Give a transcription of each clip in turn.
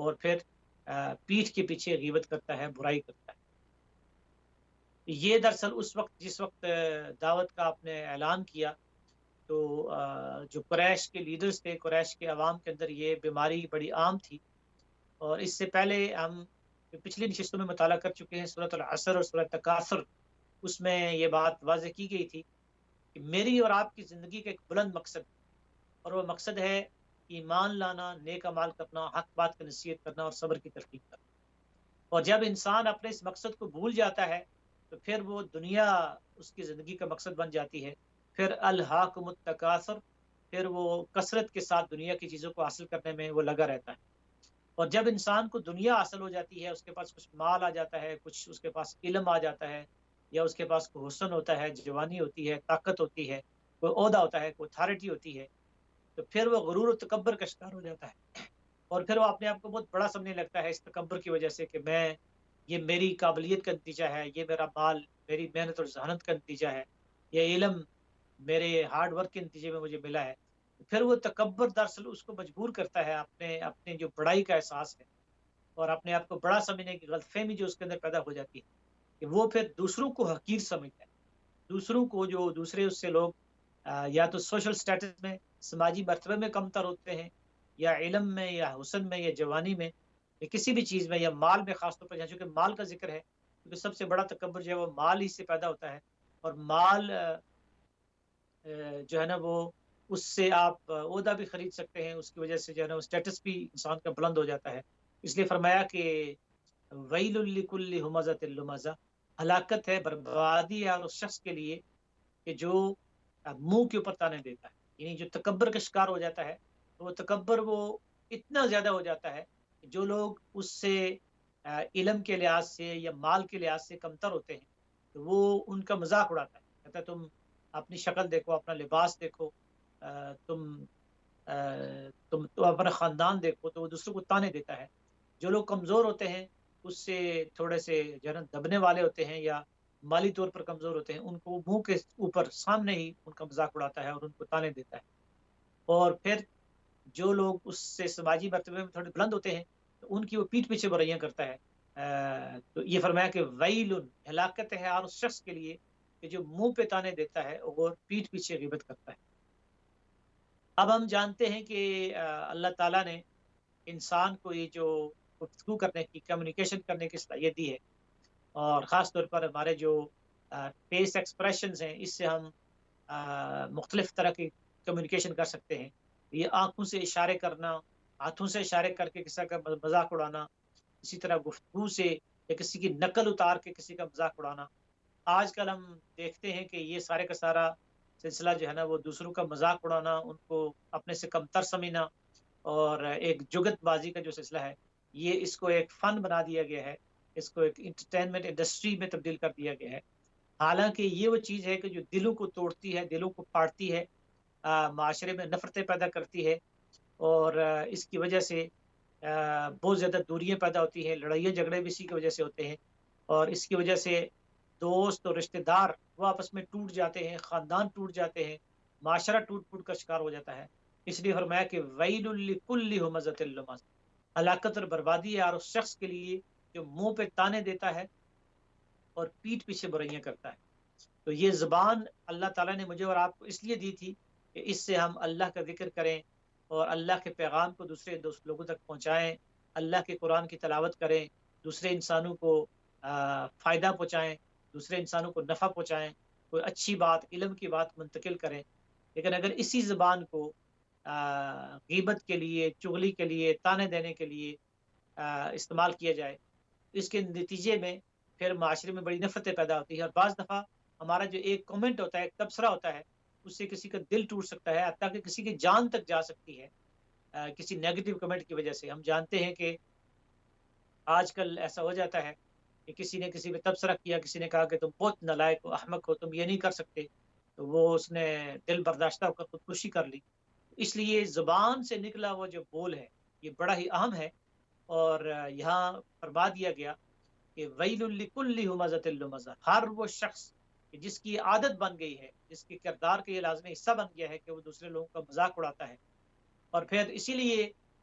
اور پھر پیٹھ کے پیچھے غیبت کرتا ہے، برائی کرتا ہے۔ یہ دراصل اس وقت جس وقت دعوت کا آپ نے اعلان کیا تو جو قریش کے لیڈرز تھے، قریش کے عوام کے اندر یہ بیماری بڑی عام تھی، اور اس سے پہلے ہم پچھلی نشستوں میں مطالعہ کر چکے ہیں سورۃ العصر اور سورۃ تکاثر، اس میں یہ بات واضح کی گئی تھی کہ میری اور آپ کی زندگی کا ایک بلند مقصد، اور وہ مقصد ہے ایمان لانا، نیک اعمال کرنا، حق بات کی نصیحت کرنا اور صبر کی ترغیب کرنا۔ اور جب انسان اپنے اس مقصد کو بھول جاتا ہے تو پھر وہ دنیا اس کی زندگی کا مقصد بن جاتی ہے، پھر الہاکم التکاثر، پھر وہ کثرت کے ساتھ دنیا کی چیزوں کو حاصل کرنے میں وہ لگا رہتا ہے۔ اور جب انسان کو دنیا حاصل ہو جاتی ہے، اس کے پاس کچھ مال آ جاتا ہے، کچھ اس کے پاس علم آ جاتا ہے، یا اس کے پاس کوئی حسن ہوتا ہے، جوانی ہوتی ہے، طاقت ہوتی ہے، کوئی عہدہ ہوتا ہے، کوئی اتھارٹی ہوتی ہے، تو پھر وہ غرور و تکبر کا شکار ہو جاتا ہے، اور پھر وہ اپنے آپ کو بہت بڑا سمجھنے لگتا ہے اس تکبر کی وجہ سے کہ یہ میری قابلیت کا نتیجہ ہے، یہ میرا مال میری محنت اور ذہانت کا نتیجہ ہے، یہ علم میرے ہارڈ ورک کے نتیجے میں مجھے ملا ہے۔ پھر وہ تکبر دراصل اس کو مجبور کرتا ہے اپنے جو بڑائی کا احساس ہے اور اپنے آپ کو بڑا سمجھنے کی غلط فہمی جو اس کے اندر پیدا ہو جاتی ہے کہ وہ پھر دوسروں کو حقیر سمجھتا ہے، دوسروں کو جو دوسرے اس سے لوگ یا تو سوشل سٹیٹس میں، سماجی مرتبے میں کمتر ہوتے ہیں، یا علم میں، یا حسن میں، یا جوانی میں، یا کسی بھی چیز میں، یا مال میں، خاص طور پر چونکہ مال کا ذکر ہے، کیونکہ سب سے بڑا تکبر جو ہے وہ مال ہی سے پیدا ہوتا ہے، اور مال جو ہے نا وہ اس سے آپ عہدہ بھی خرید سکتے ہیں، اس کی وجہ سے جو ہے نا وہ اسٹیٹس بھی انسان کا بلند ہو جاتا ہے۔ اس لیے فرمایا کہ ویل لکل ہمزۃ لمزہ، ہلاکت ہے، بربادی ہے اور اس شخص کے لیے کہ جو منہ کے اوپر تانے دیتا ہے، یعنی جو تکبر کا شکار ہو جاتا ہے، تو وہ تکبر وہ اتنا زیادہ ہو جاتا ہے کہ جو لوگ اس سے علم کے لحاظ سے یا مال کے لحاظ سے کمتر ہوتے ہیں تو وہ ان کا مذاق اڑاتا ہے، کہتا ہے تم اپنی شکل دیکھو، اپنا لباس دیکھو، تم اپنا خاندان دیکھو، تو وہ دوسروں کو تانے دیتا ہے۔ جو لوگ کمزور ہوتے ہیں، اس سے تھوڑے سے جو ہے نا دبنے والے ہوتے ہیں یا مالی طور پر کمزور ہوتے ہیں، ان کو منہ کے اوپر سامنے ہی ان کا مذاق اڑاتا ہے اور ان کو تانے دیتا ہے۔ اور پھر جو لوگ اس سے سماجی مرتبے میں تھوڑے بلند ہوتے ہیں تو ان کی وہ پیٹھ پیچھے برائیاں کرتا ہے۔ تو یہ فرمایا کہ ویل، ہلاکت ہے اور اس شخص کے لیے کہ جو منہ پہ تانے دیتا ہے اور پیٹھ پیچھے غیبت کرتا ہے۔ اب ہم جانتے ہیں کہ اللہ تعالیٰ نے انسان کو یہ جو گفتگو کرنے کی، کمیونیکیشن کرنے کی صلاحیت دی ہے، اور خاص طور پر ہمارے جو فیس ایکسپریشنز ہیں، اس سے ہم مختلف طرح کی کمیونیکیشن کر سکتے ہیں۔ یہ آنکھوں سے اشارے کرنا، ہاتھوں سے اشارے کر کے کسی کا مذاق اڑانا، اسی طرح گفتگو سے یا کسی کی نقل اتار کے کسی کا مذاق اڑانا۔ آج کل ہم دیکھتے ہیں کہ یہ سارے کا سارا سلسلہ جو ہے نا وہ دوسروں کا مذاق اڑانا، ان کو اپنے سے کمتر سمجھنا، اور ایک جگت بازی کا جو سلسلہ ہے، یہ اس کو ایک فن بنا دیا گیا ہے، اس کو ایک انٹرٹینمنٹ انڈسٹری میں تبدیل کر دیا گیا ہے۔ حالانکہ یہ وہ چیز ہے کہ جو دلوں کو توڑتی ہے، دلوں کو پھاڑتی ہے، معاشرے میں نفرتیں پیدا کرتی ہے، اور اس کی وجہ سے بہت زیادہ دوریاں پیدا ہوتی ہیں، لڑائیاں جھگڑے بھی اسی کی وجہ سے ہوتے ہیں، اور اس کی وجہ سے دوست اور رشتہ دار وہ آپس میں ٹوٹ جاتے ہیں، خاندان ٹوٹ جاتے ہیں، معاشرہ ٹوٹ پھوٹ کا شکار ہو جاتا ہے۔ اس لیے فرمایا کہ ویل لکل ہمزۃ لمزہ، ہلاکت اور بربادی ہے اور اس شخص کے لیے جو منہ پہ تانے دیتا ہے اور پیٹھ پیچھے برائیاں کرتا ہے۔ تو یہ زبان اللہ تعالیٰ نے مجھے اور آپ کو اس لیے دی تھی کہ اس سے ہم اللہ کا ذکر کریں اور اللہ کے پیغام کو دوسرے لوگوں تک پہنچائیں، اللہ کے قرآن کی تلاوت کریں، دوسرے انسانوں کو فائدہ پہنچائیں، دوسرے انسانوں کو نفع پہنچائیں، کوئی اچھی بات، علم کی بات منتقل کریں۔ لیکن اگر اسی زبان کو غیبت کے لیے، چغلی کے لیے، تانے دینے کے لیے استعمال کیا جائے، اس کے نتیجے میں پھر معاشرے میں بڑی نفرتیں پیدا ہوتی ہیں، اور بعض دفعہ ہمارا جو ایک کمنٹ ہوتا ہے، ایک تبصرہ ہوتا ہے، اس سے کسی کا دل ٹوٹ سکتا ہے، حتیٰ کہ کسی کی جان تک جا سکتی ہے کسی نیگیٹو کمنٹ کی وجہ سے۔ ہم جانتے ہیں کہ آج کل ایسا ہو جاتا ہے کہ کسی نے کسی پہ تبصرہ کیا، کسی نے کہا کہ تم بہت نالائق ہو، احمق ہو، تم یہ نہیں کر سکتے، تو وہ اس نے دل برداشتہ ہو کر خودکشی کر لی۔ اس لیے زبان سے نکلا وہ جو بول ہے یہ بڑا ہی اہم ہے، اور یہاں فرما دیا گیا کہ ویل لکل ہمزۃ لمزہ، ہر وہ شخص جس کی عادت بن گئی ہے، جس کے کردار کا یہ لازمی حصہ بن گیا ہے کہ وہ دوسرے لوگوں کا مذاق اڑاتا ہے، اور پھر اسی لیے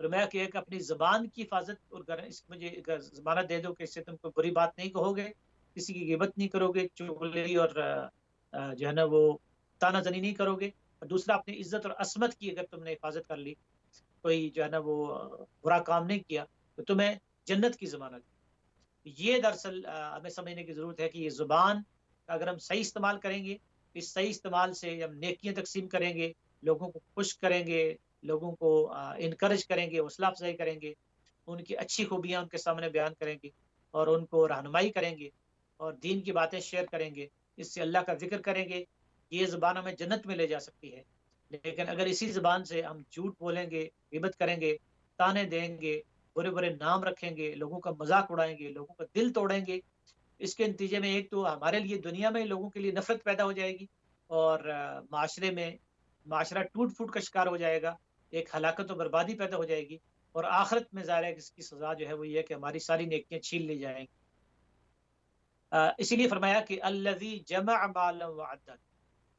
فرمایا کہ ایک اپنی زبان کی حفاظت اور اس مجھے ضمانت دے دو کہ اس سے تم کو بری بات نہیں کہو گے، کسی کی غیبت نہیں کرو گے، چغلی اور جو ہے نا وہ تانا زنی نہیں کرو گے، اور دوسرا اپنی عزت اور عصمت کی اگر تم نے حفاظت کر لی، کوئی جو ہے نا وہ برا کام نہیں کیا، تو تمہیں جنت کی ضمانت ہے۔ یہ دراصل ہمیں سمجھنے کی ضرورت ہے کہ یہ زبان کا اگر ہم صحیح استعمال کریں گے، اس صحیح استعمال سے ہم نیکیاں تقسیم کریں گے، لوگوں کو خوش کریں گے، لوگوں کو انکریج کریں گے، حوصلہ افزائی کریں گے، ان کی اچھی خوبیاں ان کے سامنے بیان کریں گے، اور ان کو رہنمائی کریں گے، اور دین کی باتیں شیئر کریں گے، اس سے اللہ کا ذکر کریں گے، یہ زبان ہمیں جنت میں لے جا سکتی ہے۔ لیکن اگر اسی زبان سے ہم جھوٹ بولیں گے، غیبت کریں گے، تانے دیں گے، برے برے نام رکھیں گے، لوگوں کا مذاق اڑائیں گے، لوگوں کا دل توڑیں گے، اس کے نتیجے میں ایک تو ہمارے لیے دنیا میں لوگوں کے لیے نفرت پیدا ہو جائے گی، اور معاشرے میں معاشرہ ٹوٹ پھوٹ کا شکار ہو جائے گا، ایک ہلاکت و بربادی پیدا ہو جائے گی، اور آخرت میں ظاہر ہے کہ اس کی سزا جو ہے وہ یہ ہے کہ ہماری ساری نیکیاں چھین لی جائیں گی۔ اسی لیے فرمایا کہ الذی جمع مالا وعدد،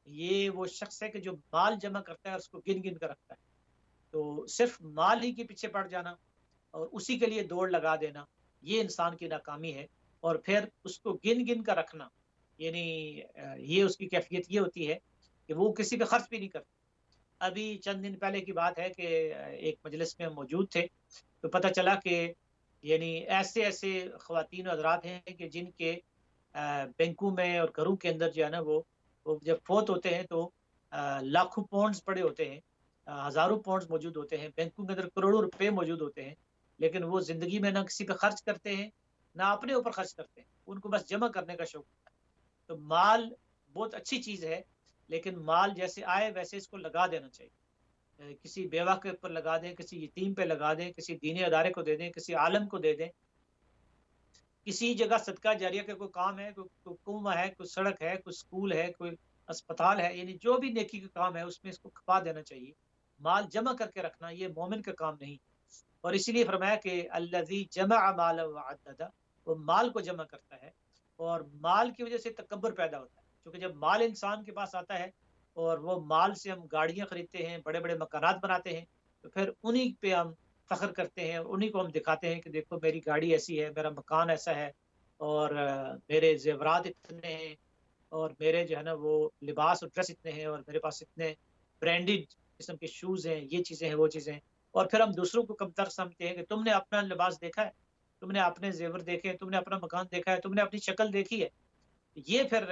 یہ وہ شخص ہے کہ جو مال جمع کرتا ہے اور اس کو گن گن کر رکھتا ہے۔ تو صرف مال ہی کے پیچھے پڑ جانا اور اسی کے لیے دوڑ لگا دینا، یہ انسان کی ناکامی ہے، اور پھر اس کو گن گن کر رکھنا، یعنی یہ اس کی کیفیت یہ ہوتی ہے کہ وہ کسی پہ خرچ بھی نہیں کرتا۔ ابھی چند دن پہلے کی بات ہے کہ ایک مجلس میں موجود تھے، تو پتہ چلا کہ یعنی ایسے ایسے خواتین و حضرات ہیں کہ جن کے بینکوں میں اور گھروں کے اندر جو ہے نا وہ جب فوت ہوتے ہیں تو لاکھوں پاؤنڈز پڑے ہوتے ہیں، ہزاروں پاؤنڈز موجود ہوتے ہیں، بینکوں کے اندر کروڑوں روپے موجود ہوتے ہیں، لیکن وہ زندگی میں نہ کسی پہ خرچ کرتے ہیں، نہ اپنے اوپر خرچ کرتے ہیں، ان کو بس جمع کرنے کا شوق ہوتا ہے۔ تو مال بہت اچھی چیز ہے، لیکن مال جیسے آئے ویسے اس کو لگا دینا چاہیے، کسی بیوہ کے اوپر لگا دیں، کسی یتیم پہ لگا دیں، کسی دینی ادارے کو دے دیں، کسی عالم کو دے دیں، کسی جگہ صدقہ جاریہ کا کوئی کام ہے، کوئی کنواں ہے، کوئی سڑک ہے، کوئی اسکول ہے، کوئی اسپتال ہے، یعنی جو بھی نیکی کا کام ہے اس میں اس کو کھپا دینا چاہیے۔ مال جمع کر کے رکھنا یہ مومن کا کام نہیں، اور اسی لیے فرمایا کہ الذی جمع مالا وعددا، وہ مال کو جمع کرتا ہے، اور مال کی وجہ سے تکبر پیدا ہوتا ہے، کیونکہ جب مال انسان کے پاس آتا ہے اور وہ مال سے ہم گاڑیاں خریدتے ہیں، بڑے بڑے مکانات بناتے ہیں، تو پھر انہی پہ ہم فخر کرتے ہیں، انہی کو ہم دکھاتے ہیں کہ دیکھو میری گاڑی ایسی ہے، میرا مکان ایسا ہے، اور میرے زیورات اتنے ہیں، اور میرے جو ہے نا وہ لباس اور ڈریس اتنے ہیں، اور میرے پاس اتنے برانڈیڈ قسم کے شوز ہیں، یہ چیزیں ہیں، وہ چیزیں ہیں، اور پھر ہم دوسروں کو کمتر سمجھتے ہیں کہ تم نے اپنا لباس دیکھا ہے، تم نے اپنے زیور دیکھے ہیں، تم نے اپنا مکان دیکھا ہے، تم نے اپنی شکل دیکھی ہے۔ یہ پھر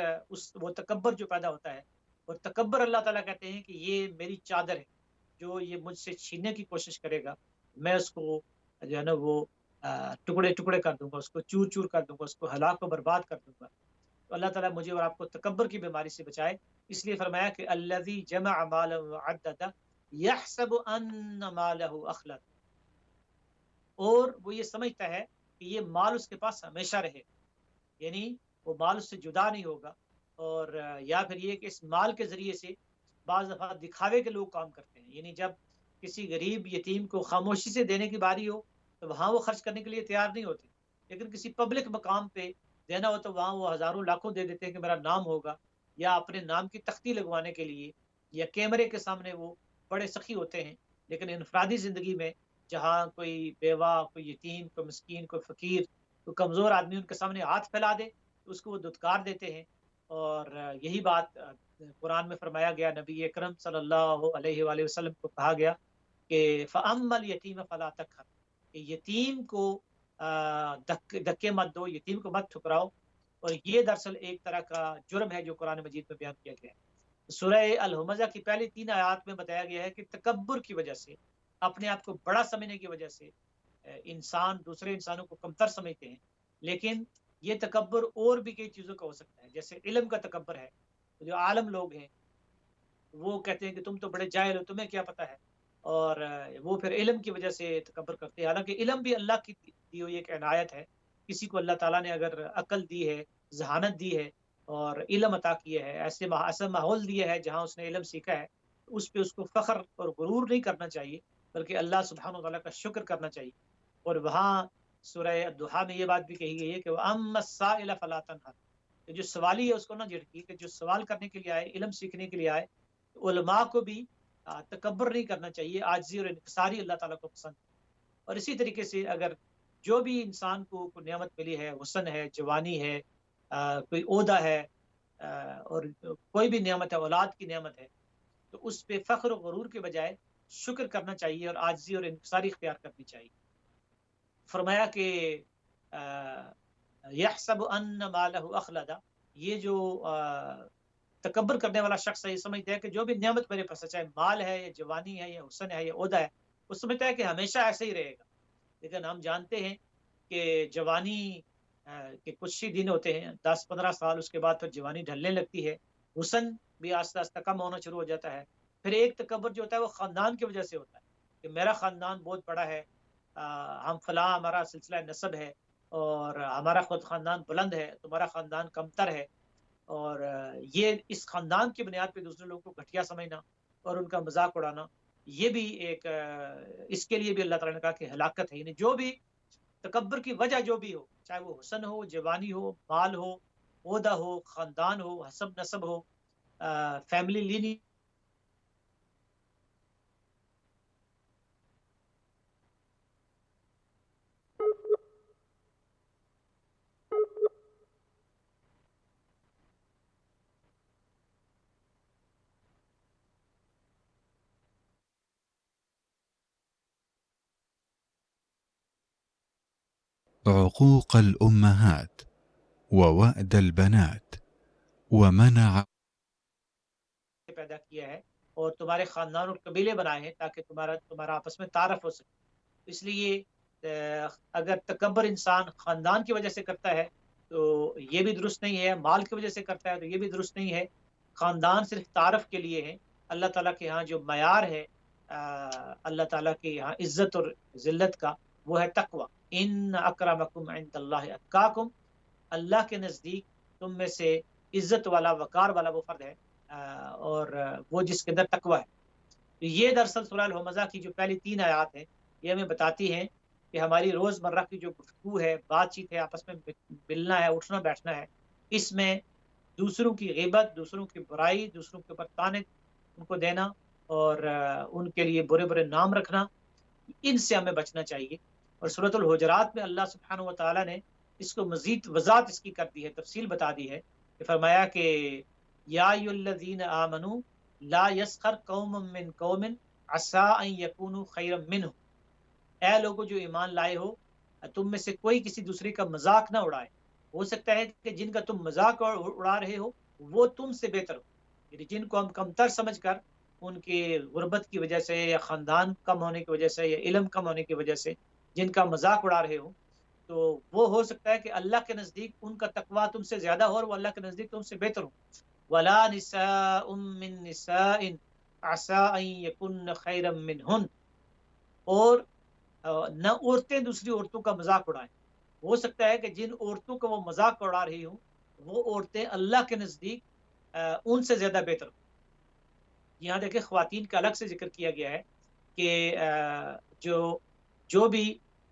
وہ تکبر جو پیدا ہوتا ہے، اور تکبر اللہ تعالیٰ کہتے ہیں کہ یہ میری چادر ہے، جو یہ مجھ سے چھیننے کی کوشش کرے گا میں اس کو جو ہے نا وہ ٹکڑے ٹکڑے کر دوں گا، اس کو چور چور کر دوں گا، اس کو ہلاک و برباد کر دوں گا۔ تو اللہ تعالیٰ مجھے اور آپ کو تکبر کی بیماری سے بچائے، اس لیے فرمایا کہ الذی جمع مالا وعددا یحسب ان مالہ اخلد، اور وہ یہ سمجھتا ہے کہ یہ مال اس کے پاس ہمیشہ رہے، یعنی وہ مال اس سے جدا نہیں ہوگا، اور یا پھر یہ کہ اس مال کے ذریعے سے بعض دفعہ دکھاوے کے لوگ کام کرتے ہیں، یعنی جب کسی غریب یتیم کو خاموشی سے دینے کی باری ہو تو وہاں وہ خرچ کرنے کے لیے تیار نہیں ہوتے، لیکن کسی پبلک مقام پہ دینا ہو تو وہاں وہ ہزاروں لاکھوں دے دیتے ہیں کہ میرا نام ہوگا، یا اپنے نام کی تختی لگوانے کے لیے، یا کیمرے کے سامنے وہ بڑے سخی ہوتے ہیں، لیکن انفرادی زندگی میں جہاں کوئی بیوہ، کوئی یتیم، کوئی مسکین، کوئی فقیر، کوئی کمزور آدمی ان کے سامنے ہاتھ پھیلا دے تو اس کو وہ دھتکار دیتے ہیں، اور یہی بات قرآن میں فرمایا گیا، نبی اکرم صلی اللہ علیہ وآلہ وسلم کو کہا گیا کہ فَأَمَّا الْيَتِيمَ فَلَا تَقْهَرْ، کہ یتیم کو دھکے مت دو، یتیم کو مت ٹھکراؤ، اور یہ دراصل ایک طرح کا جرم ہے جو قرآن مجید میں بیان کیا گیا ہے۔ سورہ الہمزہ کی پہلی 3 آیات میں بتایا گیا ہے کہ تکبر کی وجہ سے، اپنے آپ کو بڑا سمجھنے کی وجہ سے انسان دوسرے انسانوں کو کمتر سمجھتے ہیں، لیکن یہ تکبر اور بھی کئی چیزوں کا ہو سکتا ہے، جیسے علم کا تکبر ہے، جو عالم لوگ ہیں وہ کہتے ہیں کہ تم تو بڑے جاہل ہو، تمہیں کیا پتہ ہے، اور وہ پھر علم کی وجہ سے تکبر کرتے ہیں، حالانکہ علم بھی اللہ کی دی ہوئی ایک عنایت ہے، کسی کو اللہ تعالیٰ نے اگر عقل دی ہے، ذہانت دی ہے، اور علم عطا کیا ہے، ایسا ماحول دیا ہے جہاں اس نے علم سیکھا ہے، تو اس پہ اس کو فخر اور غرور نہیں کرنا چاہیے، بلکہ اللہ سبحانہ وتعالیٰ کا شکر کرنا چاہیے۔ اور وہاں سورہ الضحیٰ میں یہ بات بھی کہی گئی ہے کہ وَأَمَّا السَّائِلَ فَلَا تَنْهَرْ، کہ جو سوالی ہے اس کو نہ جھڑکی، کہ جو سوال کرنے کے لیے آئے، علم سیکھنے کے لیے آئے، علماء کو بھی تکبر نہیں کرنا چاہیے، عاجزی اور انکساری اللہ تعالیٰ کو پسند ہے۔ اور اسی طریقے سے اگر جو بھی انسان کو کوئی نعمت ملی ہے، حسن ہے، جوانی ہے، کوئی عہدہ ہے، اور کوئی بھی نعمت ہے، اولاد کی نعمت ہے، تو اس پہ فخر و غرور کے بجائے شکر کرنا چاہیے اور عاجزی اور انکساری اختیار کرنی چاہیے۔ فرمایا کہ یحسب ان مالہ اخلدا، یہ جو تکبر کرنے والا شخص ہے، یہ سمجھتا ہے کہ جو بھی نعمت میرے پاس ہے، چاہے مال ہے یا جوانی ہے یا حسن ہے یا عہدہ ہے، وہ سمجھتا ہے کہ ہمیشہ ایسے ہی رہے گا۔ لیکن ہم جانتے ہیں کہ جوانی کے کچھ ہی دن ہوتے ہیں، 10-15 سال، اس کے بعد پھر جوانی ڈھلنے لگتی ہے، حسن بھی آہستہ آہستہ کم ہونا شروع ہو جاتا ہے۔ پھر ایک تکبر جو ہوتا ہے وہ خاندان کی وجہ سے ہوتا ہے کہ میرا خاندان بہت بڑا ہے، ہم فلاں، ہمارا سلسلہ نسب ہے اور ہمارا خود خاندان بلند ہے، تمہارا خاندان کمتر ہے، اور یہ اس خاندان کی بنیاد پہ دوسرے لوگوں کو گھٹیا سمجھنا اور ان کا مذاق اڑانا، یہ بھی ایک اس کے لیے بھی اللہ تعالیٰ نے کہا کہ ہلاکت ہے۔ یعنی جو بھی تکبر کی وجہ جو بھی ہو، چاہے وہ حسن ہو، جوانی ہو، مال ہو، عہدہ ہو، خاندان ہو، حسب نسب ہو، فیملی لینی، عقوق الأمهات ووأد البنات ومنع پیدا کیا ہے اور تمہارے خاندان اور قبیلے بنائے ہیں تاکہ تمہارا آپس میں تعارف ہو سکے۔ اس لیے اگر تکبر انسان خاندان کی وجہ سے کرتا ہے تو یہ بھی درست نہیں ہے، مال کی وجہ سے کرتا ہے تو یہ بھی درست نہیں ہے۔ خاندان صرف تعارف کے لیے ہے۔ اللہ تعالیٰ کے ہاں جو معیار ہے اللہ تعالیٰ کے ہاں عزت اور ذلت کا، وہ ہے تقوی۔ ان اکرمکم عند اللہ اتقاکم، اللہ کے نزدیک تم میں سے عزت والا، وقار والا وہ فرد ہے اور وہ جس کے اندر تقوی ہے۔ تو یہ دراصل سورہ الہمزہ کی جو پہلی 3 آیات ہیں، یہ ہمیں بتاتی ہیں کہ ہماری روزمرہ کی جو گفتگو ہے، بات چیت ہے، آپس میں ملنا ہے، اٹھنا بیٹھنا ہے، اس میں دوسروں کی غیبت، دوسروں کی برائی، دوسروں کے اوپر طعنے ان کو دینا اور ان کے لیے برے برے نام رکھنا، ان سے ہمیں بچنا چاہیے۔ اور سورۃ الحجرات میں اللہ سبحانہ و تعالیٰ نے اس کو مزید وضاحت اس کی کر دی ہے، تفصیل بتا دی ہے کہ فرمایا کہ یا ایھا الذین آمنوا لا یسخر قوم من قوم عسى ان یکونوا خیرا منهم، اے لوگوں جو ایمان لائے ہو، تم میں سے کوئی کسی دوسرے کا مذاق نہ اڑائے، ہو سکتا ہے کہ جن کا تم مذاق اڑا رہے ہو وہ تم سے بہتر ہو۔ یعنی جن کو ہم کمتر سمجھ کر ان کی غربت کی وجہ سے یا خاندان کم ہونے کی وجہ سے یا علم کم ہونے کی وجہ سے جن کا مذاق اڑا رہے ہو، تو وہ ہو سکتا ہے کہ اللہ کے نزدیک ان کا تقویٰ تم سے زیادہ ہو اور وہ اللہ کے نزدیک تم سے بہتر ہو۔ ولا نساء من نساء عسى ان يكن خيرا منهن، اور نہ عورتیں دوسری عورتوں کا مذاق اڑائیں، ہو سکتا ہے کہ جن عورتوں کا وہ مذاق اڑا رہی ہوں وہ عورتیں اللہ کے نزدیک ان سے زیادہ بہتر ہوں۔ یہاں دیکھیں خواتین کا الگ سے ذکر کیا گیا ہے کہ جو بھی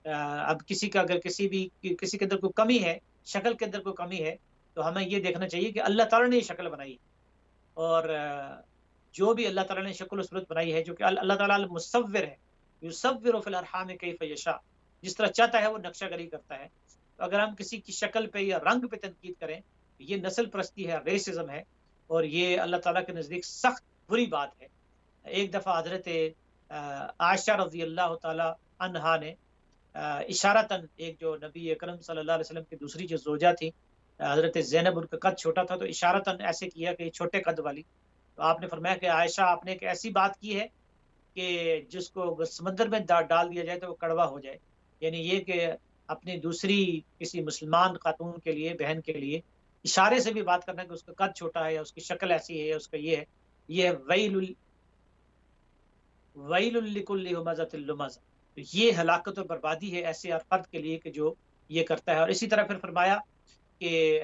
اب کسی کا اگر کسی کے اندر کوئی کمی ہے، شکل کے اندر کوئی کمی ہے، تو ہمیں یہ دیکھنا چاہیے کہ اللہ تعالیٰ نے یہ شکل بنائی، اور جو بھی اللہ تعالیٰ نے شکل و صورت بنائی ہے، جو کہ اللہ تعالیٰ مصور ہے، یصور فی الارحام کیف یشاء، جس طرح چاہتا ہے وہ نقشہ گری کرتا ہے۔ تو اگر ہم کسی کی شکل پہ یا رنگ پہ تنقید کریں، یہ نسل پرستی ہے، ریسزم ہے، اور یہ اللہ تعالیٰ کے نزدیک سخت بری بات ہے۔ ایک دفعہ حضرت عائشہ رضی اللہ تعالی عنہا نے اشارتاً، ایک جو نبی اکرم صلی اللہ علیہ وسلم کی دوسری جو زوجہ تھی حضرت زینب، ان کا قد چھوٹا تھا، تو اشارتاً ایسے کیا کہ چھوٹے قد والی، تو آپ نے فرمایا کہ عائشہ، آپ نے ایک ایسی بات کی ہے کہ جس کو سمندر میں ڈال دیا جائے تو وہ کڑوا ہو جائے۔ یعنی یہ کہ اپنی دوسری کسی مسلمان خاتون کے لیے، بہن کے لیے اشارے سے بھی بات کرنا کہ اس کا قد چھوٹا ہے یا اس کی شکل ایسی ہے یا اس کا یہ ہے، یہ ویل لکل ہمزۃ لمزہ، یہ ہلاکت اور بربادی ہے ایسے ہر فرد کے لیے کہ جو یہ کرتا ہے۔ اور اسی طرح پھر فرمایا کہ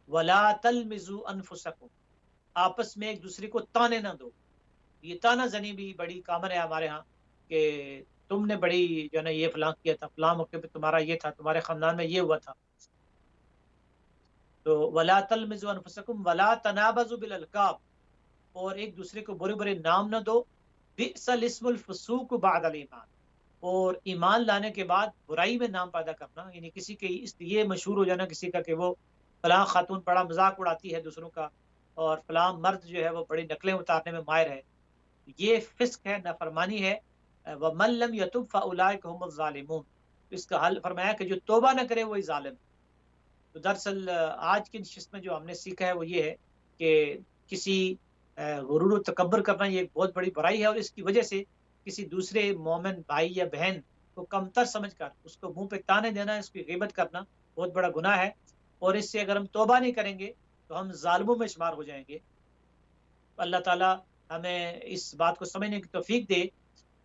ولا تلمزوا انفسکم، آپس میں ایک دوسرے کو تانے نہ دو۔ یہ تانا زنی بھی بڑی کامن ہے ہمارے ہاں کہ تم نے بڑی جو ہے نا یہ فلاں کیا تھا، فلاں موقع پہ تمہارا یہ تھا، تمہارے خاندان میں یہ ہوا تھا۔ تو ولا تلمزوا انفسکم ولا تنابزوا بالالقاب، اور ایک دوسرے کو برے برے نام نہ دو۔ بئس الاسم الفسوق بعد الایمان، اور ایمان لانے کے بعد برائی میں نام پیدا کرنا، یعنی کسی کے اس لیے مشہور ہو جانا کسی کا کہ وہ فلاں خاتون بڑا مذاق اڑاتی ہے دوسروں کا، اور فلاں مرد جو ہے وہ بڑی نقلیں اتارنے میں ماہر ہے، یہ فسق ہے، نافرمانی ہے۔ وَمَن لَّمْ يَتُبْ فَأُولَٰئِكَ هُمُ الظَّالِمُونَ، اس کا حل فرمایا کہ جو توبہ نہ کرے وہی ظالم۔ تو دراصل آج کی نشست میں جو ہم نے سیکھا ہے وہ یہ ہے کہ کسی غرور و تکبر کرنا یہ ایک بہت بڑی برائی ہے، اور اس کی وجہ سے کسی دوسرے مومن بھائی یا بہن کو کمتر سمجھ کر اس کو منہ پہ تانے دینا، اس کی غیبت کرنا بہت بڑا گناہ ہے، اور اس سے اگر ہم توبہ نہیں کریں گے تو ہم ظالموں میں شمار ہو جائیں گے۔ اللہ تعالیٰ ہمیں اس بات کو سمجھنے کی توفیق دے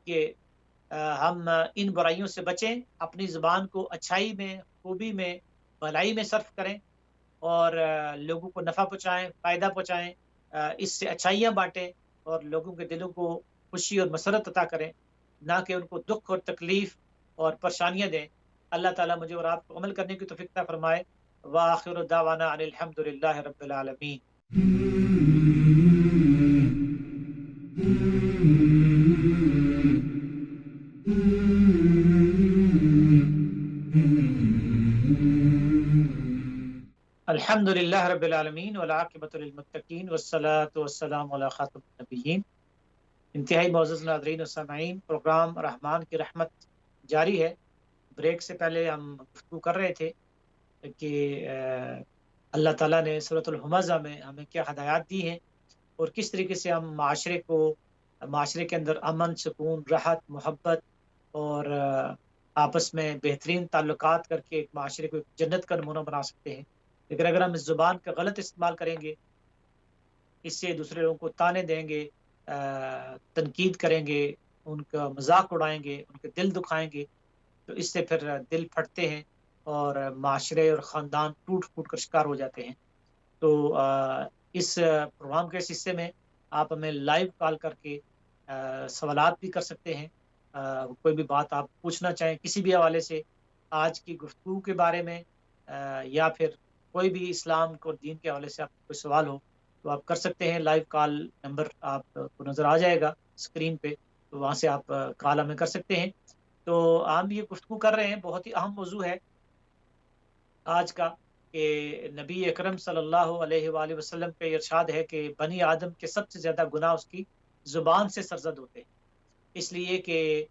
کہ ہم ان برائیوں سے بچیں، اپنی زبان کو اچھائی میں، خوبی میں، بھلائی میں صرف کریں، اور لوگوں کو نفع پہنچائیں، فائدہ پہنچائیں، اس سے اچھائیاں بانٹیں، اور لوگوں کے دلوں کو خوشی اور مسرت عطا کریں، نہ کہ ان کو دکھ اور تکلیف اور پریشانیاں دیں۔ اللہ تعالیٰ مجھے اور آپ کو عمل کرنے کی توفیق عطا فرمائے۔ وآخر دعوانا ان الحمد للہ رب العالمین۔ الحمد للہ رب العالمین والعاقبۃ للمتقین والصلاۃ والسلام علی خاتم النبیین۔ انتہائی معزز ناظرین و سامعین، پروگرام رحمان کی رحمت جاری ہے۔ بریک سے پہلے ہم گفتگو کر رہے تھے کہ اللہ تعالیٰ نے سورۃ الہمزہ میں ہمیں کیا ہدایات دی ہیں، اور کس طریقے سے ہم معاشرے کے اندر امن، سکون، راحت، محبت اور آپس میں بہترین تعلقات کر کے ایک معاشرے کو ایک جنت کا نمونہ بنا سکتے ہیں۔ لیکن اگر ہم اس زبان کا غلط استعمال کریں گے، اس سے دوسرے لوگوں کو تانے دیں گے، تنقید کریں گے، ان کا مذاق اڑائیں گے، ان کے دل دکھائیں گے، تو اس سے پھر دل پھٹتے ہیں اور معاشرے اور خاندان ٹوٹ پھوٹ کر شکار ہو جاتے ہیں۔ تو اس پروگرام کے اس حصے میں آپ ہمیں لائیو کال کر کے سوالات بھی کر سکتے ہیں، کوئی بھی بات آپ پوچھنا چاہیں کسی بھی حوالے سے، آج کی گفتگو کے بارے میں، یا پھر کوئی بھی اسلام کو دین کے حوالے سے آپ کو کوئی سوال ہو تو آپ کر سکتے ہیں۔ لائیو کال نمبر آپ کو نظر آ جائے گا اسکرین پہ، تو وہاں سے آپ کال ہمیں کر سکتے ہیں۔ تو ہم یہ گفتگو کر رہے ہیں، بہت ہی اہم موضوع ہے آج کا، کہ نبی اکرم صلی اللہ علیہ وآلہ وسلم کا ارشاد ہے کہ بنی آدم کے سب سے زیادہ گناہ اس کی زبان سے سرزد ہوتے ہیں، اس لیے کہ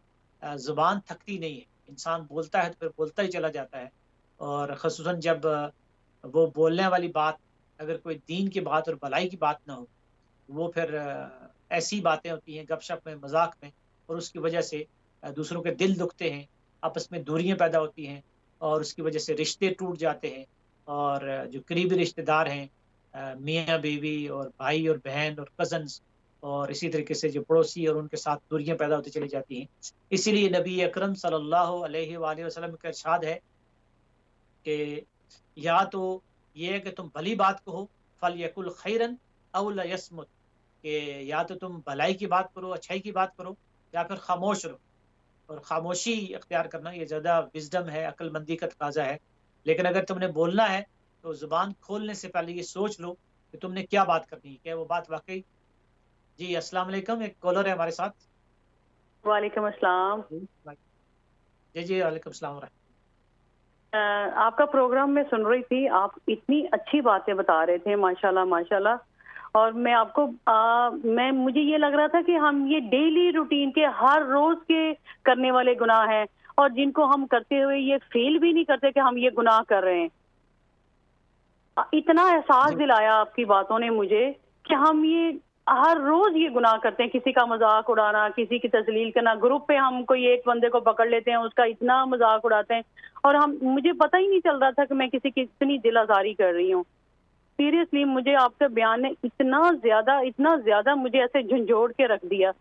زبان تھکتی نہیں ہے، انسان بولتا ہے تو پھر بولتا ہی چلا جاتا ہے، اور خصوصاً جب وہ بولنے والی بات اگر کوئی دین کی بات اور بھلائی کی بات نہ ہو، وہ پھر ایسی باتیں ہوتی ہیں گپ شپ میں، مذاق میں، اور اس کی وجہ سے دوسروں کے دل دکھتے ہیں، آپس میں دوریاں پیدا ہوتی ہیں، اور اس کی وجہ سے رشتے ٹوٹ جاتے ہیں، اور جو قریبی رشتے دار ہیں، میاں بیوی اور بھائی اور بہن اور کزنز، اور اسی طریقے سے جو پڑوسی، اور ان کے ساتھ دوریاں پیدا ہوتی چلی جاتی ہیں۔ اسی لیے نبی اکرم صلی اللہ علیہ وآلہ وسلم کا ارشاد ہے کہ یا تو یہ ہے کہ تم بھلی بات کہو، فَلْيَقُلْ خَيْرًا أَوْ لَيَصْمُتْ، کہ یا تو تم بھلائی کی بات کرو، اچھائی کی بات کرو، یا پھر خاموش رہو، اور خاموشی اختیار کرنا یہ زیادہ وزڈم ہے، عقل مندی کا تقاضا ہے۔ لیکن اگر تم نے بولنا ہے تو زبان کھولنے سے پہلے یہ سوچ لو کہ تم نے کیا بات کرنی ہے، کہ وہ بات واقعی۔ جی السلام علیکم، ایک کالر ہے ہمارے ساتھ۔ وعلیکم السلام۔ جی وعلیکم السلام ورحمۃ۔ آپ کا پروگرام میں سن رہی تھی، آپ اتنی اچھی باتیں بتا رہے تھے، ماشاءاللہ ماشاءاللہ، اور میں آپ کو مجھے یہ لگ رہا تھا کہ ہم یہ ڈیلی روٹین کے ہر روز کے کرنے والے گناہ ہیں، اور جن کو ہم کرتے ہوئے یہ فیل بھی نہیں کرتے کہ ہم یہ گناہ کر رہے ہیں۔ اتنا احساس دلایا آپ کی باتوں نے مجھے کہ ہم یہ ہر روز یہ گناہ کرتے ہیں، کسی کا مذاق اڑانا، کسی کی تذلیل کرنا، گروپ پہ ہم کوئی ایک بندے کو پکڑ لیتے ہیں، اس کا اتنا مذاق اڑاتے ہیں، اور مجھے پتہ ہی نہیں چل رہا تھا کہ میں کسی کی اتنی دل آزاری کر رہی ہوں۔ سیریسلی مجھے آپ کے بیان نے اتنا زیادہ مجھے ایسے جھنجھوڑ کے رکھ دیا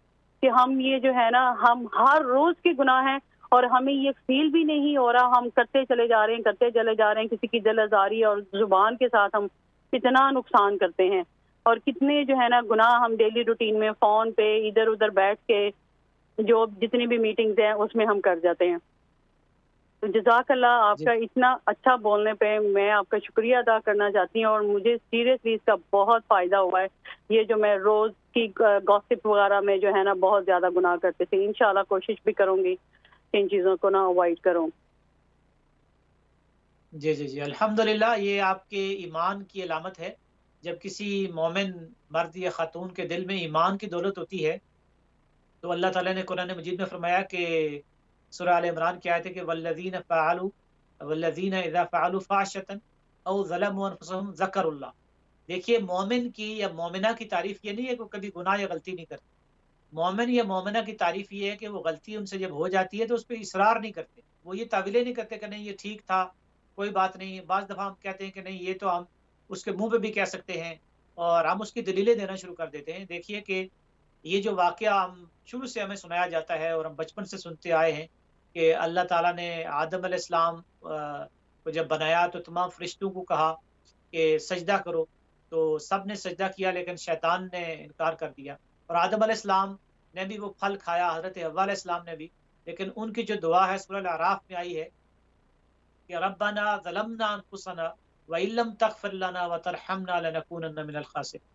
کہ ہم یہ جو ہے نا، ہم ہر روز کے گناہ ہیں، اور ہمیں یہ فیل بھی نہیں ہو رہا، ہم کرتے چلے جا رہے ہیں کسی کی دل آزاری، اور زبان کے ساتھ ہم کتنا نقصان کرتے ہیں، اور کتنے جو ہے نا گناہ ہم ڈیلی روٹین میں فون پہ ادھر ادھر بیٹھ کے جو جتنی بھی میٹنگز ہیں اس میں ہم کر جاتے ہیں۔ تو جزاک اللہ، آپ کا اتنا اچھا بولنے پہ میں آپ کا شکریہ ادا کرنا چاہتی ہوں، اور مجھے سیریسلی اس کا بہت فائدہ ہوا ہے۔ یہ جو میں روز کی گوسپ وغیرہ میں جو ہے نا بہت زیادہ گناہ کرتے تھے، انشاءاللہ کوشش بھی کروں گی ان چیزوں کو نہ اوائڈ کروں. جی جی جی الحمدللہ، یہ آپ کے ایمان کی علامت ہے. جب کسی مومن مرد یا خاتون کے دل میں ایمان کی دولت ہوتی ہے تو اللہ تعالیٰ نے قرآن مجید میں فرمایا کہ سورہ آل عمران کی آیت ہے کہ والذین اذا فعلوا فاحشۃ او ظلموا انفسهم ذکروا اللہ. دیکھیے مومن کی یا مومنہ کی تعریف یہ نہیں ہے کہ وہ کبھی گناہ یا غلطی نہیں کرتے. مومن یا مومنہ کی تعریف یہ ہے کہ وہ غلطی ان سے جب ہو جاتی ہے تو اس پہ اصرار نہیں کرتے، وہ یہ تعویلیں نہیں کرتے کہ نہیں یہ ٹھیک تھا، کوئی بات نہیں. بعض دفعہ ہم کہتے ہیں کہ نہیں یہ تو ہم اس کے منہ پہ بھی کہہ سکتے ہیں اور ہم اس کی دلیلیں دینا شروع کر دیتے ہیں. دیکھیے کہ یہ جو واقعہ ہم شروع سے ہمیں سنایا جاتا ہے اور ہم بچپن سے سنتے آئے ہیں کہ اللہ تعالیٰ نے آدم علیہ السلام کو جب بنایا تو تمام فرشتوں کو کہا کہ سجدہ کرو، تو سب نے سجدہ کیا لیکن شیطان نے انکار کر دیا. اور آدم علیہ السلام نے بھی وہ پھل کھایا، حضرت حوا علیہ السلام نے بھی، لیکن ان کی جو دعا ہے سورہ الاعراف میں آئی ہے کہ ربنا ظلمنا انفسنا وان لم تغفر لنا وترحمنا لنکونن من الخاسرین.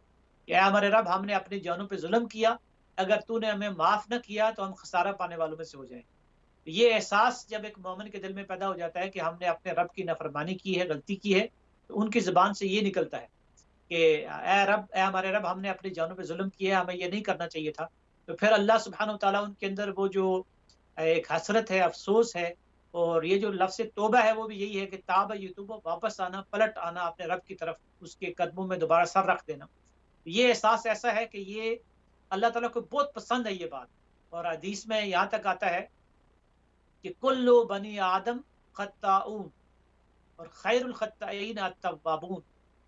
کہ اے ہمارے رب، ہم نے اپنی جانوں پہ ظلم کیا، اگر تو نے ہمیں معاف نہ کیا تو ہم خسارہ پانے والوں میں سے ہو جائیں. یہ احساس جب ایک مومن کے دل میں پیدا ہو جاتا ہے کہ ہم نے اپنے رب کی نافرمانی کی ہے، غلطی کی ہے، تو ان کی زبان سے یہ نکلتا ہے کہ اے رب، اے ہمارے رب، ہم نے اپنی جانوں پہ ظلم کیا ہے، ہمیں یہ نہیں کرنا چاہیے تھا. تو پھر اللہ سبحانہ و تعالیٰ ان کے اندر وہ جو ایک حسرت ہے، افسوس ہے، اور یہ جو لفظ توبہ ہے وہ بھی یہی ہے کہ تاب یتوب، واپس آنا، پلٹ آنا اپنے رب کی طرف، اس کے قدموں میں دوبارہ سر رکھ دینا. یہ احساس ایسا ہے کہ یہ اللہ تعالیٰ کو بہت پسند ہے یہ بات. اور حدیث میں یہاں تک آتا ہے کہ کل بنی آدم خطاؤن اور خیر الخطائین التوابون،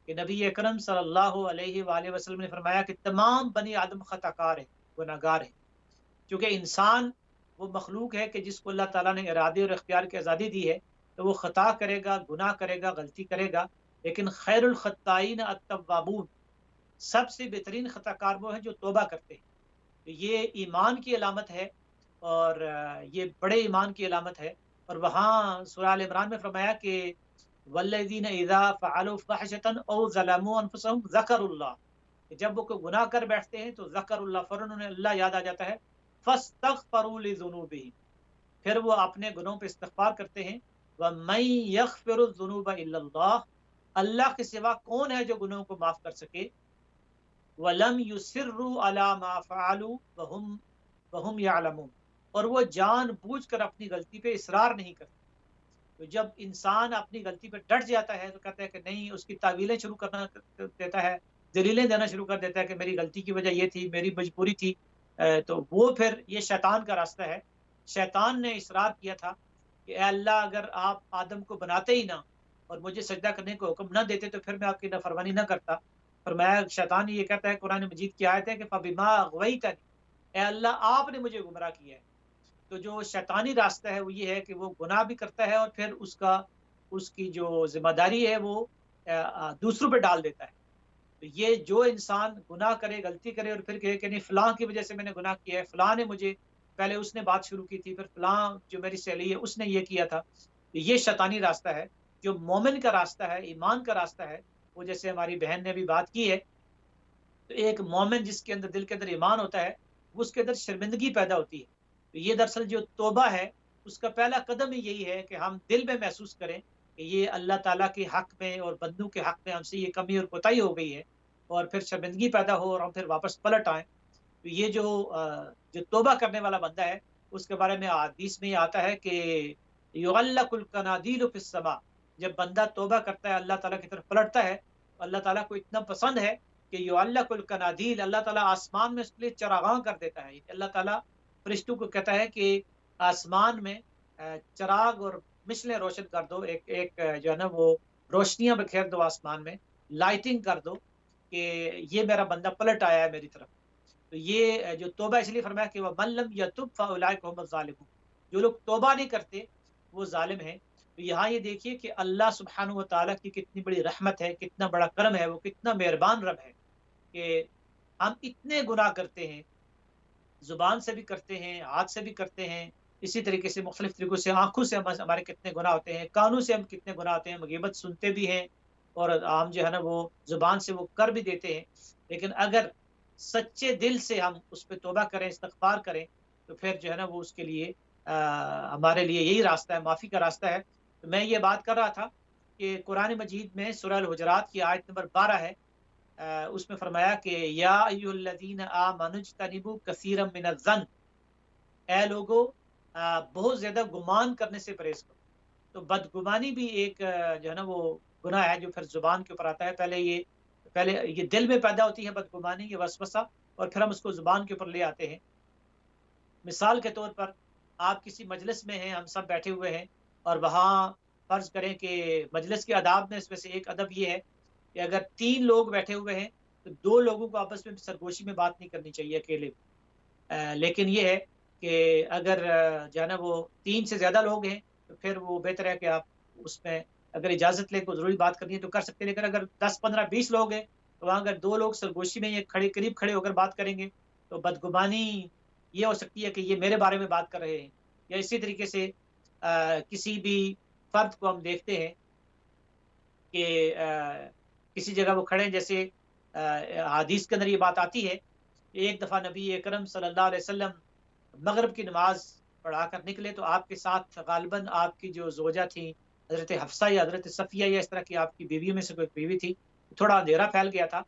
کہ نبی اکرم صلی اللہ علیہ وآلہ وسلم نے فرمایا کہ تمام بنی آدم خطا کار ہیں، گناہ گار ہیں. کیونکہ انسان وہ مخلوق ہے کہ جس کو اللہ تعالیٰ نے ارادے اور اختیار کی آزادی دی ہے، تو وہ خطا کرے گا، گناہ کرے گا، غلطی کرے گا. لیکن خیر الخطائین التوابون، سب سے بہترین خطا کار وہ ہیں جو توبہ کرتے ہیں. تو یہ ایمان کی علامت ہے اور یہ بڑے ایمان کی علامت ہے. اور وہاں سورہ آل عمران میں فرمایا کہ والذین اذا فعلوا فاحشۃ او ظلموا انفسهم ذکروا اللہ، کہ جب وہ کوئی گناہ کر بیٹھتے ہیں تو ذکر اللہ، فوراً انہیں اللہ یاد آ جاتا ہے. فاستغفروا لذنوبہم، پھر وہ اپنے گناہوں پہ استغفار کرتے ہیں. وَمَن يَغْفِرُ الذُّنُوبَ إِلَّا اللَّهُ، اللہ کے سوا کون ہے جو گناہوں کو معاف کر سکے. وَلَمْ يُصِرُّوا عَلَى مَا فَعَلُوا وَهُمْ يَعْلَمُونَ، اور وہ جان بوجھ کر اپنی غلطی پہ اصرار نہیں کرتے. تو جب انسان اپنی غلطی پہ ڈٹ جاتا ہے تو کہتا ہے کہ نہیں، اس کی تعویلیں شروع کرنا دیتا ہے، دلیلیں دینا شروع کر دیتا ہے کہ میری غلطی کی وجہ یہ تھی، میری مجبوری تھی. تو وہ پھر یہ شیطان کا راستہ ہے. شیطان نے اصرار کیا تھا کہ اے اللہ، اگر آپ آدم کو بناتے ہی نہ اور مجھے سجدہ کرنے کو حکم نہ دیتے تو پھر میں آپ کی نافرمانی نہ کرتا. فرمایا، شیطان یہ کہتا ہے، قرآن مجید کی آیت ہے کہ فَبِمَا أَغْوَيْتَنِي، اے اللہ آپ نے مجھے گمراہ کیا ہے. تو جو شیطانی راستہ ہے وہ یہ ہے کہ وہ گناہ بھی کرتا ہے اور پھر اس کی جو ذمہ داری ہے وہ دوسروں پہ ڈال دیتا ہے. تو یہ جو انسان گناہ کرے، غلطی کرے اور پھر کہے کہ نہیں فلاں کی وجہ سے میں نے گناہ کیا ہے، فلاں نے مجھے، پہلے اس نے بات شروع کی تھی، پھر فلاں جو میری سہیلی ہے اس نے یہ کیا تھا، تو یہ شیطانی راستہ ہے. جو مومن کا راستہ ہے، ایمان کا راستہ ہے، وہ جیسے ہماری بہن نے بھی بات کی ہے، تو ایک مومن جس کے اندر، دل کے اندر ایمان ہوتا ہے، اس کے اندر شرمندگی پیدا ہوتی ہے. تو یہ دراصل جو توبہ ہے اس کا پہلا قدم ہی یہی ہے کہ ہم دل میں محسوس کریں کہ یہ اللہ تعالیٰ کے حق میں اور بندوں کے حق میں ہم سے یہ کمی اور کوتاہی ہو گئی ہے، اور پھر شرمندگی پیدا ہو اور ہم پھر واپس پلٹ آئیں. تو یہ جو توبہ کرنے والا بندہ ہے اس کے بارے میں حدیث میں یہ آتا ہے کہ یغلق القنادیل فی السماء، جب بندہ توبہ کرتا ہے اللہ تعالیٰ کی طرف پلٹتا ہے، اللہ تعالیٰ کو اتنا پسند ہے کہ یعلق القنادیل، اللہ تعالیٰ آسمان میں اس کے لیے چراغاں کر دیتا ہے. اللہ تعالیٰ فرشتوں کو کہتا ہے کہ آسمان میں چراغ اور مشلیں روشن کر دو، ایک جو ہے نا وہ روشنیاں بکھیر دو آسمان میں، لائٹنگ کر دو کہ یہ میرا بندہ پلٹ آیا ہے میری طرف. تو یہ جو توبہ، اس لیے فرمایا کہ وَمَن لَّمْ يَتُبْ فَأُولَٰئِكَ هُمُ الظَّالِمُونَ، جو لوگ توبہ نہیں کرتے وہ ظالم ہیں. تو یہاں یہ دیکھیے کہ اللہ سبحانہ و تعالیٰ کی کتنی بڑی رحمت ہے، کتنا بڑا کرم ہے، وہ کتنا مہربان رب ہے کہ ہم اتنے گناہ کرتے ہیں، زبان سے بھی کرتے ہیں، ہاتھ سے بھی کرتے ہیں، اسی طریقے سے مختلف طریقوں سے، آنکھوں سے ہمارے کتنے گناہ ہوتے ہیں، کانوں سے ہم کتنے گناہ ہوتے ہیں، غیبت سنتے بھی ہیں اور ہم جو ہے نا وہ زبان سے وہ کر بھی دیتے ہیں. لیکن اگر سچے دل سے ہم اس پہ توبہ کریں، استغفار کریں، تو پھر جو ہے نا وہ اس کے لیے ہمارے لیے یہی راستہ ہے، معافی کا راستہ ہے۔ تو میں یہ بات کر رہا تھا کہ قرآن مجید میں سورہ الحجرات کی آیت نمبر 12 ہے، اس میں فرمایا کہ یا ایھا الذین آمنوا اجتنبوا کثیرا من الظن، اے لوگو بہت زیادہ گمان کرنے سے پرہیز کرو۔ تو بدگمانی بھی ایک جو ہے نا وہ گناہ ہے جو پھر زبان کے اوپر آتا ہے۔ پہلے یہ دل میں پیدا ہوتی ہے بدگمانی، یہ وسوسہ، اور پھر ہم اس کو زبان کے اوپر لے آتے ہیں۔ مثال کے طور پر آپ کسی مجلس میں ہیں، ہم سب بیٹھے ہوئے ہیں، اور وہاں فرض کریں کہ مجلس کے آداب میں اس میں سے ایک ادب یہ ہے کہ اگر 3 لوگ بیٹھے ہوئے ہیں تو 2 لوگوں کو آپس میں سرگوشی میں بات نہیں کرنی چاہیے اکیلے۔ لیکن یہ ہے کہ اگر جو ہے نا وہ 3 سے زیادہ لوگ ہیں تو پھر وہ بہتر ہے کہ آپ اس میں اگر اجازت لیں، کوئی ضروری بات کرنی ہے تو کر سکتے ہیں۔ لیکن اگر 10 15 20 لوگ ہیں تو وہاں اگر 2 لوگ سرگوشی میں یہ قریب کھڑے ہو کر بات کریں گے تو بدگمانی یہ ہو سکتی ہے کہ یہ میرے بارے میں بات کر رہے ہیں۔ یا اسی طریقے سے کسی بھی فرد کو ہم دیکھتے ہیں کہ کسی جگہ وہ کھڑے ہیں، جیسے حدیث کے اندر یہ بات آتی ہے کہ ایک دفعہ نبی اکرم صلی اللہ علیہ وسلم مغرب کی نماز پڑھا کر نکلے تو آپ کے ساتھ غالباً آپ کی جو زوجہ تھیں حضرت حفصہ یا حضرت صفیہ یا اس طرح کی آپ کی بیویوں میں سے کوئی بیوی تھی، تھوڑا اندھیرا پھیل گیا تھا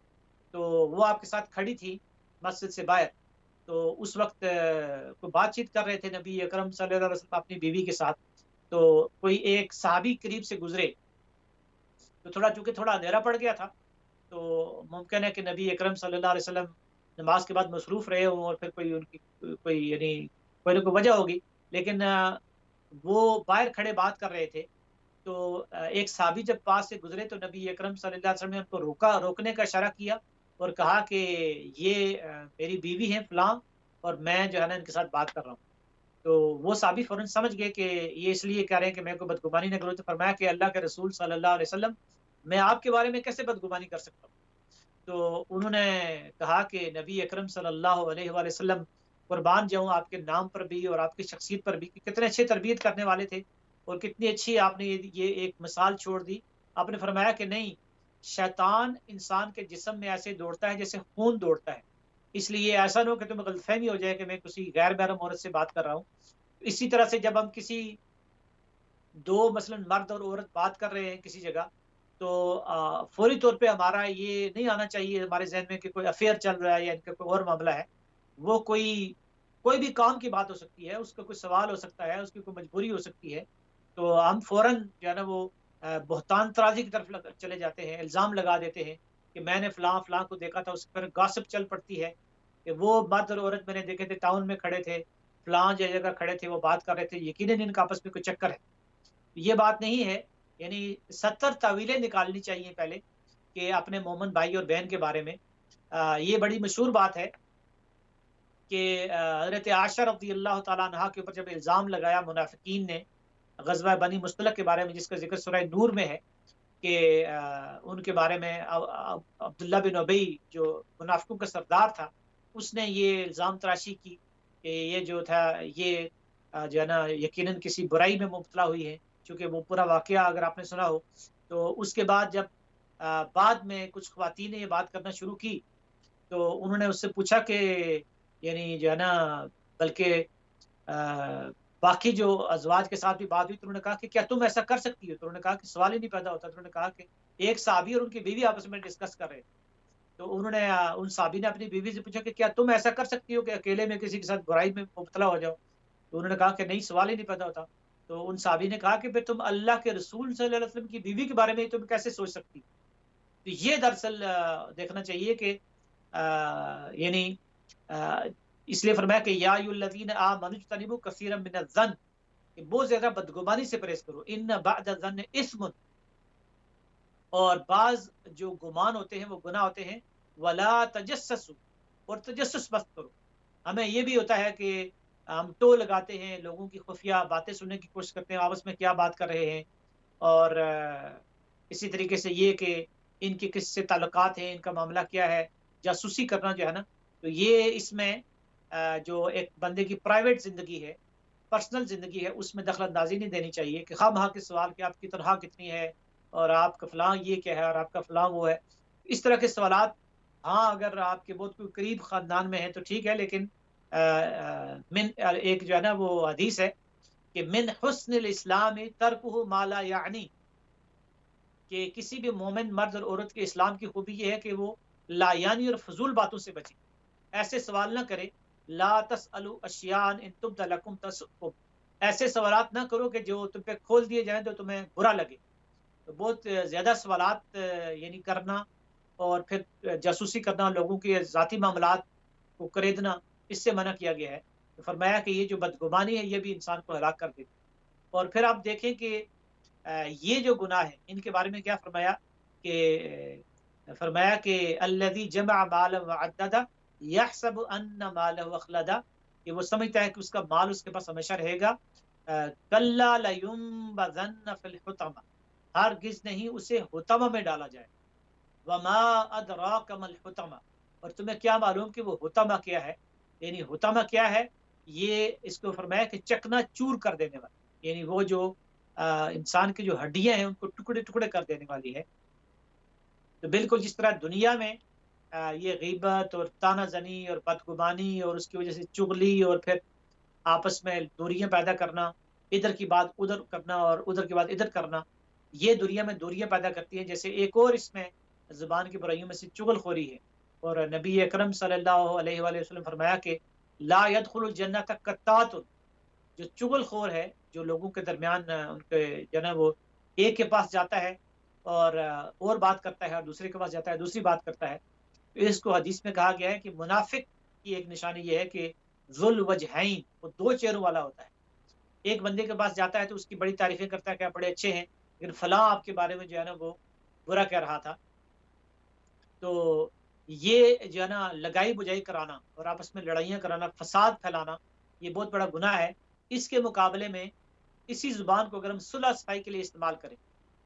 تو وہ آپ کے ساتھ کھڑی تھی مسجد سے باہر۔ تو اس وقت کوئی بات چیت کر رہے تھے نبی اکرم صلی اللہ علیہ وسلم اپنی بیوی کے ساتھ، تو کوئی ایک صحابی قریب سے گزرے تو چونکہ تھوڑا اندھیرا پڑ گیا تھا تو ممکن ہے کہ نبی اکرم صلی اللہ علیہ وسلم نماز کے بعد مصروف رہے ہوں اور پھر کوئی ان کی کوئی یعنی کوئی نہ کوئی وجہ ہوگی، لیکن وہ باہر کھڑے بات کر رہے تھے تو ایک صحابی جب پاس سے گزرے تو نبی اکرم صلی اللہ علیہ وسلم نے ان کو روکنے کا اشارہ کیا اور کہا کہ یہ میری بیوی ہیں فلاں اور میں جو ہے نا ان کے ساتھ بات کر رہا ہوں۔ تو وہ صحابی فوراً سمجھ گئے کہ یہ اس لیے کہہ رہے ہیں کہ میں کوئی بدگمانی نہ کروں، تو فرمایا کہ اللہ کے رسول صلی اللہ علیہ وسلم میں آپ کے بارے میں کیسے بدگمانی کر سکتا ہوں؟ تو انہوں نے کہا کہ نبی اکرم صلی اللہ علیہ وآلہ وسلم قربان جاؤں آپ کے نام پر بھی اور آپ کی شخصیت پر بھی کہ کتنے اچھے تربیت کرنے والے تھے اور کتنی اچھی آپ نے یہ ایک مثال چھوڑ دی۔ آپ نے فرمایا کہ نہیں، شیطان انسان کے جسم میں ایسے دوڑتا ہے جیسے خون دوڑتا ہے، اس لیے ایسا نہ ہو کہ تمہیں غلط فہمی ہو جائے کہ میں کسی غیر محرم عورت سے بات کر رہا ہوں۔ اسی طرح سے جب ہم کسی 2 مثلا مرد اور عورت بات کر رہے ہیں کسی جگہ تو فوری طور پہ ہمارا یہ نہیں آنا چاہیے ہمارے ذہن میں کہ کوئی افیئر چل رہا ہے یا ان کا کوئی اور معاملہ ہے۔ وہ کوئی بھی کام کی بات ہو سکتی ہے، اس کا کوئی سوال ہو سکتا ہے، اس کی کوئی مجبوری ہو سکتی ہے، تو ہم فوراً جو ہے نا وہ بہتان ترازی کی طرف چلے جاتے ہیں، الزام لگا دیتے ہیں کہ میں نے فلاں کو دیکھا تھا، اس پر گاسپ چل پڑتی ہے کہ وہ مرد اور عورت میں نے دیکھے تھے ٹاؤن میں کھڑے تھے، فلاں جگہ کھڑے تھے، وہ بات کر رہے تھے، یقیناً ان کا آپس میں کوئی چکر ہے۔ یہ بات نہیں ہے، یعنی 70 تعویلیں نکالنی چاہیے پہلے کہ اپنے مومن بھائی اور بہن کے بارے میں۔ یہ بڑی مشہور بات ہے کہ حضرت عائشہ رضی اللہ تعالیٰ عنہا کے اوپر جب الزام لگایا منافقین نے غزوہ بنی مصطلق کے بارے میں، جس کا ذکر سورہ نور میں ہے کہ ان کے بارے میں عبداللہ بن ابی جو منافقوں کا سردار تھا، اس نے یہ الزام تراشی کی کہ یہ جو تھا یہ جو ہے نا یقیناً کسی برائی میں مبتلا ہوئی ہے، چونکہ وہ پورا واقعہ اگر آپ نے سنا ہو۔ تو اس کے بعد جب بعد میں کچھ خواتین نے یہ بات کرنا شروع کی تو انہوں نے اس سے پوچھا کہ یعنی جو ہے نا بلکہ باقی جو ازواج کے ساتھ بھی بات ہوئی تو انہوں نے کہا کہ کیا تم ایسا کر سکتی ہو؟ تو انہوں نے کہا کہ سوال ہی نہیں پیدا ہوتا۔ تو انہوں نے کہا کہ ایک صحابی اور ان کی بیوی آپس میں ڈسکس کر رہے تھے، تو انہوں نے ان صحابی نے اپنی بیوی سے پوچھا کہ کیا تم ایسا کر سکتی ہو کہ اکیلے میں کسی کے ساتھ برائی میں مبتلا ہو جاؤ؟ تو انہوں نے کہا کہ نہیں، سوال ہی نہیں پیدا ہوتا۔ تو ان صحابی نے کہا کہ پھر تم اللہ کے رسول صلی اللہ علیہ وسلم کی بیوی کے بارے میں تم کیسے سوچ سکتی؟ تو یہ دراصل دیکھنا چاہیے کہ یعنی اس لیے فرمایا کہ یا ایھا الذین آمنوا اجتنبوا کثیرا من الظن، کہ بہت زیادہ بدگمانی سے پرہیز کرو، ان بعد الظن اثم، اور بعض جو گمان ہوتے ہیں وہ گناہ ہوتے ہیں، ولا تجسسوا، اور تجسس مت کرو۔ ہمیں یہ بھی ہوتا ہے کہ ہم ٹو لگاتے ہیں، لوگوں کی خفیہ باتیں سننے کی کوشش کرتے ہیں، آپس میں کیا بات کر رہے ہیں، اور اسی طریقے سے یہ کہ ان کے کس سے تعلقات ہیں، ان کا معاملہ کیا ہے، جاسوسی کرنا جو ہے نا، تو یہ اس میں جو ایک بندے کی پرائیویٹ زندگی ہے، پرسنل زندگی ہے، اس میں دخل اندازی نہیں دینی چاہیے کہ خواہ کے سوال کہ آپ کی تنخواہ کتنی ہے اور آپ کا فلاں یہ کیا ہے اور آپ کا فلاں وہ ہے، اس طرح کے سوالات ہاں اگر آپ کے بہت کوئی قریب خاندان میں ہے تو ٹھیک ہے، لیکن ایک جو ہے نا وہ حدیث ہے کہ من حسن الاسلام ترکہ ما لا یعنی، کہ کسی بھی مومن مرد اور عورت کے اسلام کی خوبی یہ ہے کہ وہ لا یعنی اور فضول باتوں سے بچے، ایسے سوال نہ کرے. لا تسألوا اشیاء ان تبد لکم تسؤکم، ایسے سوالات نہ کرو کہ جو تم پہ کھول دیے جائیں تو تمہیں برا لگے. تو بہت زیادہ سوالات یعنی کرنا اور پھر جاسوسی کرنا، لوگوں کے ذاتی معاملات کو کریدنا، اس سے منع کیا گیا ہے. تو فرمایا کہ یہ جو بدگمانی ہے یہ بھی انسان کو ہلاک کر دیتی. اور پھر آپ دیکھیں کہ یہ جو گناہ ہے ان کے بارے میں کیا فرمایا کہ الذی جمع مالا وعددا یحسب ان مالہ اخلدا، کہ وہ سمجھتا ہے کہ اس کا مال اس کے پاس ہمیشہ رہے گا. کلا لینبذن فی الحطمہ، ہرگز نہیں اسے حطمہ میں ڈالا جائے. وما ادراک ما الحطمہ، اور تمہیں کیا معلوم کہ وہ حطمہ کیا ہے. یعنی حطمہ کیا ہے، یہ اس کو فرمایا کہ چکنا چور کر دینے والا، یعنی وہ جو انسان کی جو ہڈیاں ہیں ان کو ٹکڑے ٹکڑے کر دینے والی ہے. تو بالکل جس طرح دنیا میں یہ غیبت اور تانہ زنی اور بدگمانی اور اس کی وجہ سے چغلی اور پھر آپس میں دوریاں پیدا کرنا، ادھر کی بات ادھر کرنا اور ادھر کی بات ادھر کرنا، یہ دنیا میں دوریاں پیدا کرتی ہیں. جیسے ایک اور اس میں زبان کی برائیوں میں سے چغل خوری ہے. اور نبی اکرم صلی اللہ علیہ وآلہ وسلم فرمایا کہ لا يدخل الجنت قطات، جو چغل خور ہے، جو لوگوں کے درمیان ان کے جو ہے وہ ایک کے پاس جاتا ہے اور بات کرتا ہے اور دوسرے کے پاس جاتا ہے دوسری بات کرتا ہے. اس کو حدیث میں کہا گیا ہے کہ منافق کی ایک نشانی یہ ہے کہ ذل وجہین، وہ دو چہروں والا ہوتا ہے. ایک بندے کے پاس جاتا ہے تو اس کی بڑی تعریفیں کرتا ہے کہ آپ بڑے اچھے ہیں، لیکن فلاں آپ کے بارے میں جو ہے نا وہ برا کہہ رہا تھا. تو یہ جو ہے نا لگائی بجائی کرانا اور آپس میں لڑائیاں کرانا، فساد پھیلانا، یہ بہت بڑا گناہ ہے. اس کے مقابلے میں اسی زبان کو اگر ہم صلح صفائی کے لیے استعمال کریں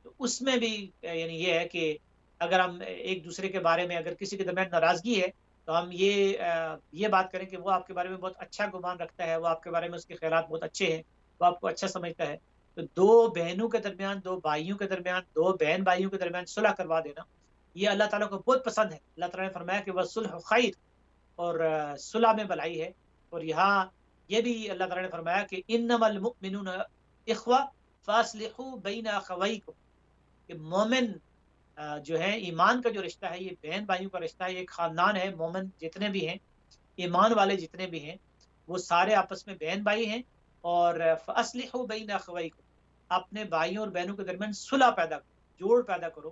تو اس میں بھی یعنی یہ ہے کہ اگر ہم ایک دوسرے کے بارے میں، اگر کسی کے درمیان ناراضگی ہے تو ہم یہ بات کریں کہ وہ آپ کے بارے میں بہت اچھا گمان رکھتا ہے، وہ آپ کے بارے میں اس کے خیالات بہت اچھے ہیں، وہ آپ کو اچھا سمجھتا ہے. تو دو بہنوں کے درمیان، دو بھائیوں کے درمیان، دو بہن بھائیوں کے درمیان صلح کروا دینا، یہ اللہ تعالیٰ کو بہت پسند ہے. اللہ تعالیٰ نے فرمایا کہ وَالصُّلْحُ خیر، اور صلح میں بھلائی ہے. اور یہاں یہ بھی اللہ تعالیٰ نے فرمایا کہ انما المؤمنون اخوہ فاصلحوا بین اخویکم، کہ مومن جو ہے ایمان کا جو رشتہ ہے یہ بہن بھائیوں کا رشتہ ہے. یہ ایک خاندان ہے، مومن جتنے بھی ہیں، ایمان والے جتنے بھی ہیں، وہ سارے آپس میں بہن بھائی ہیں. اور فاصلحوا بین اخویکم، اپنے بھائیوں اور بہنوں کے درمیان صلح پیدا کرو، جوڑ پیدا کرو،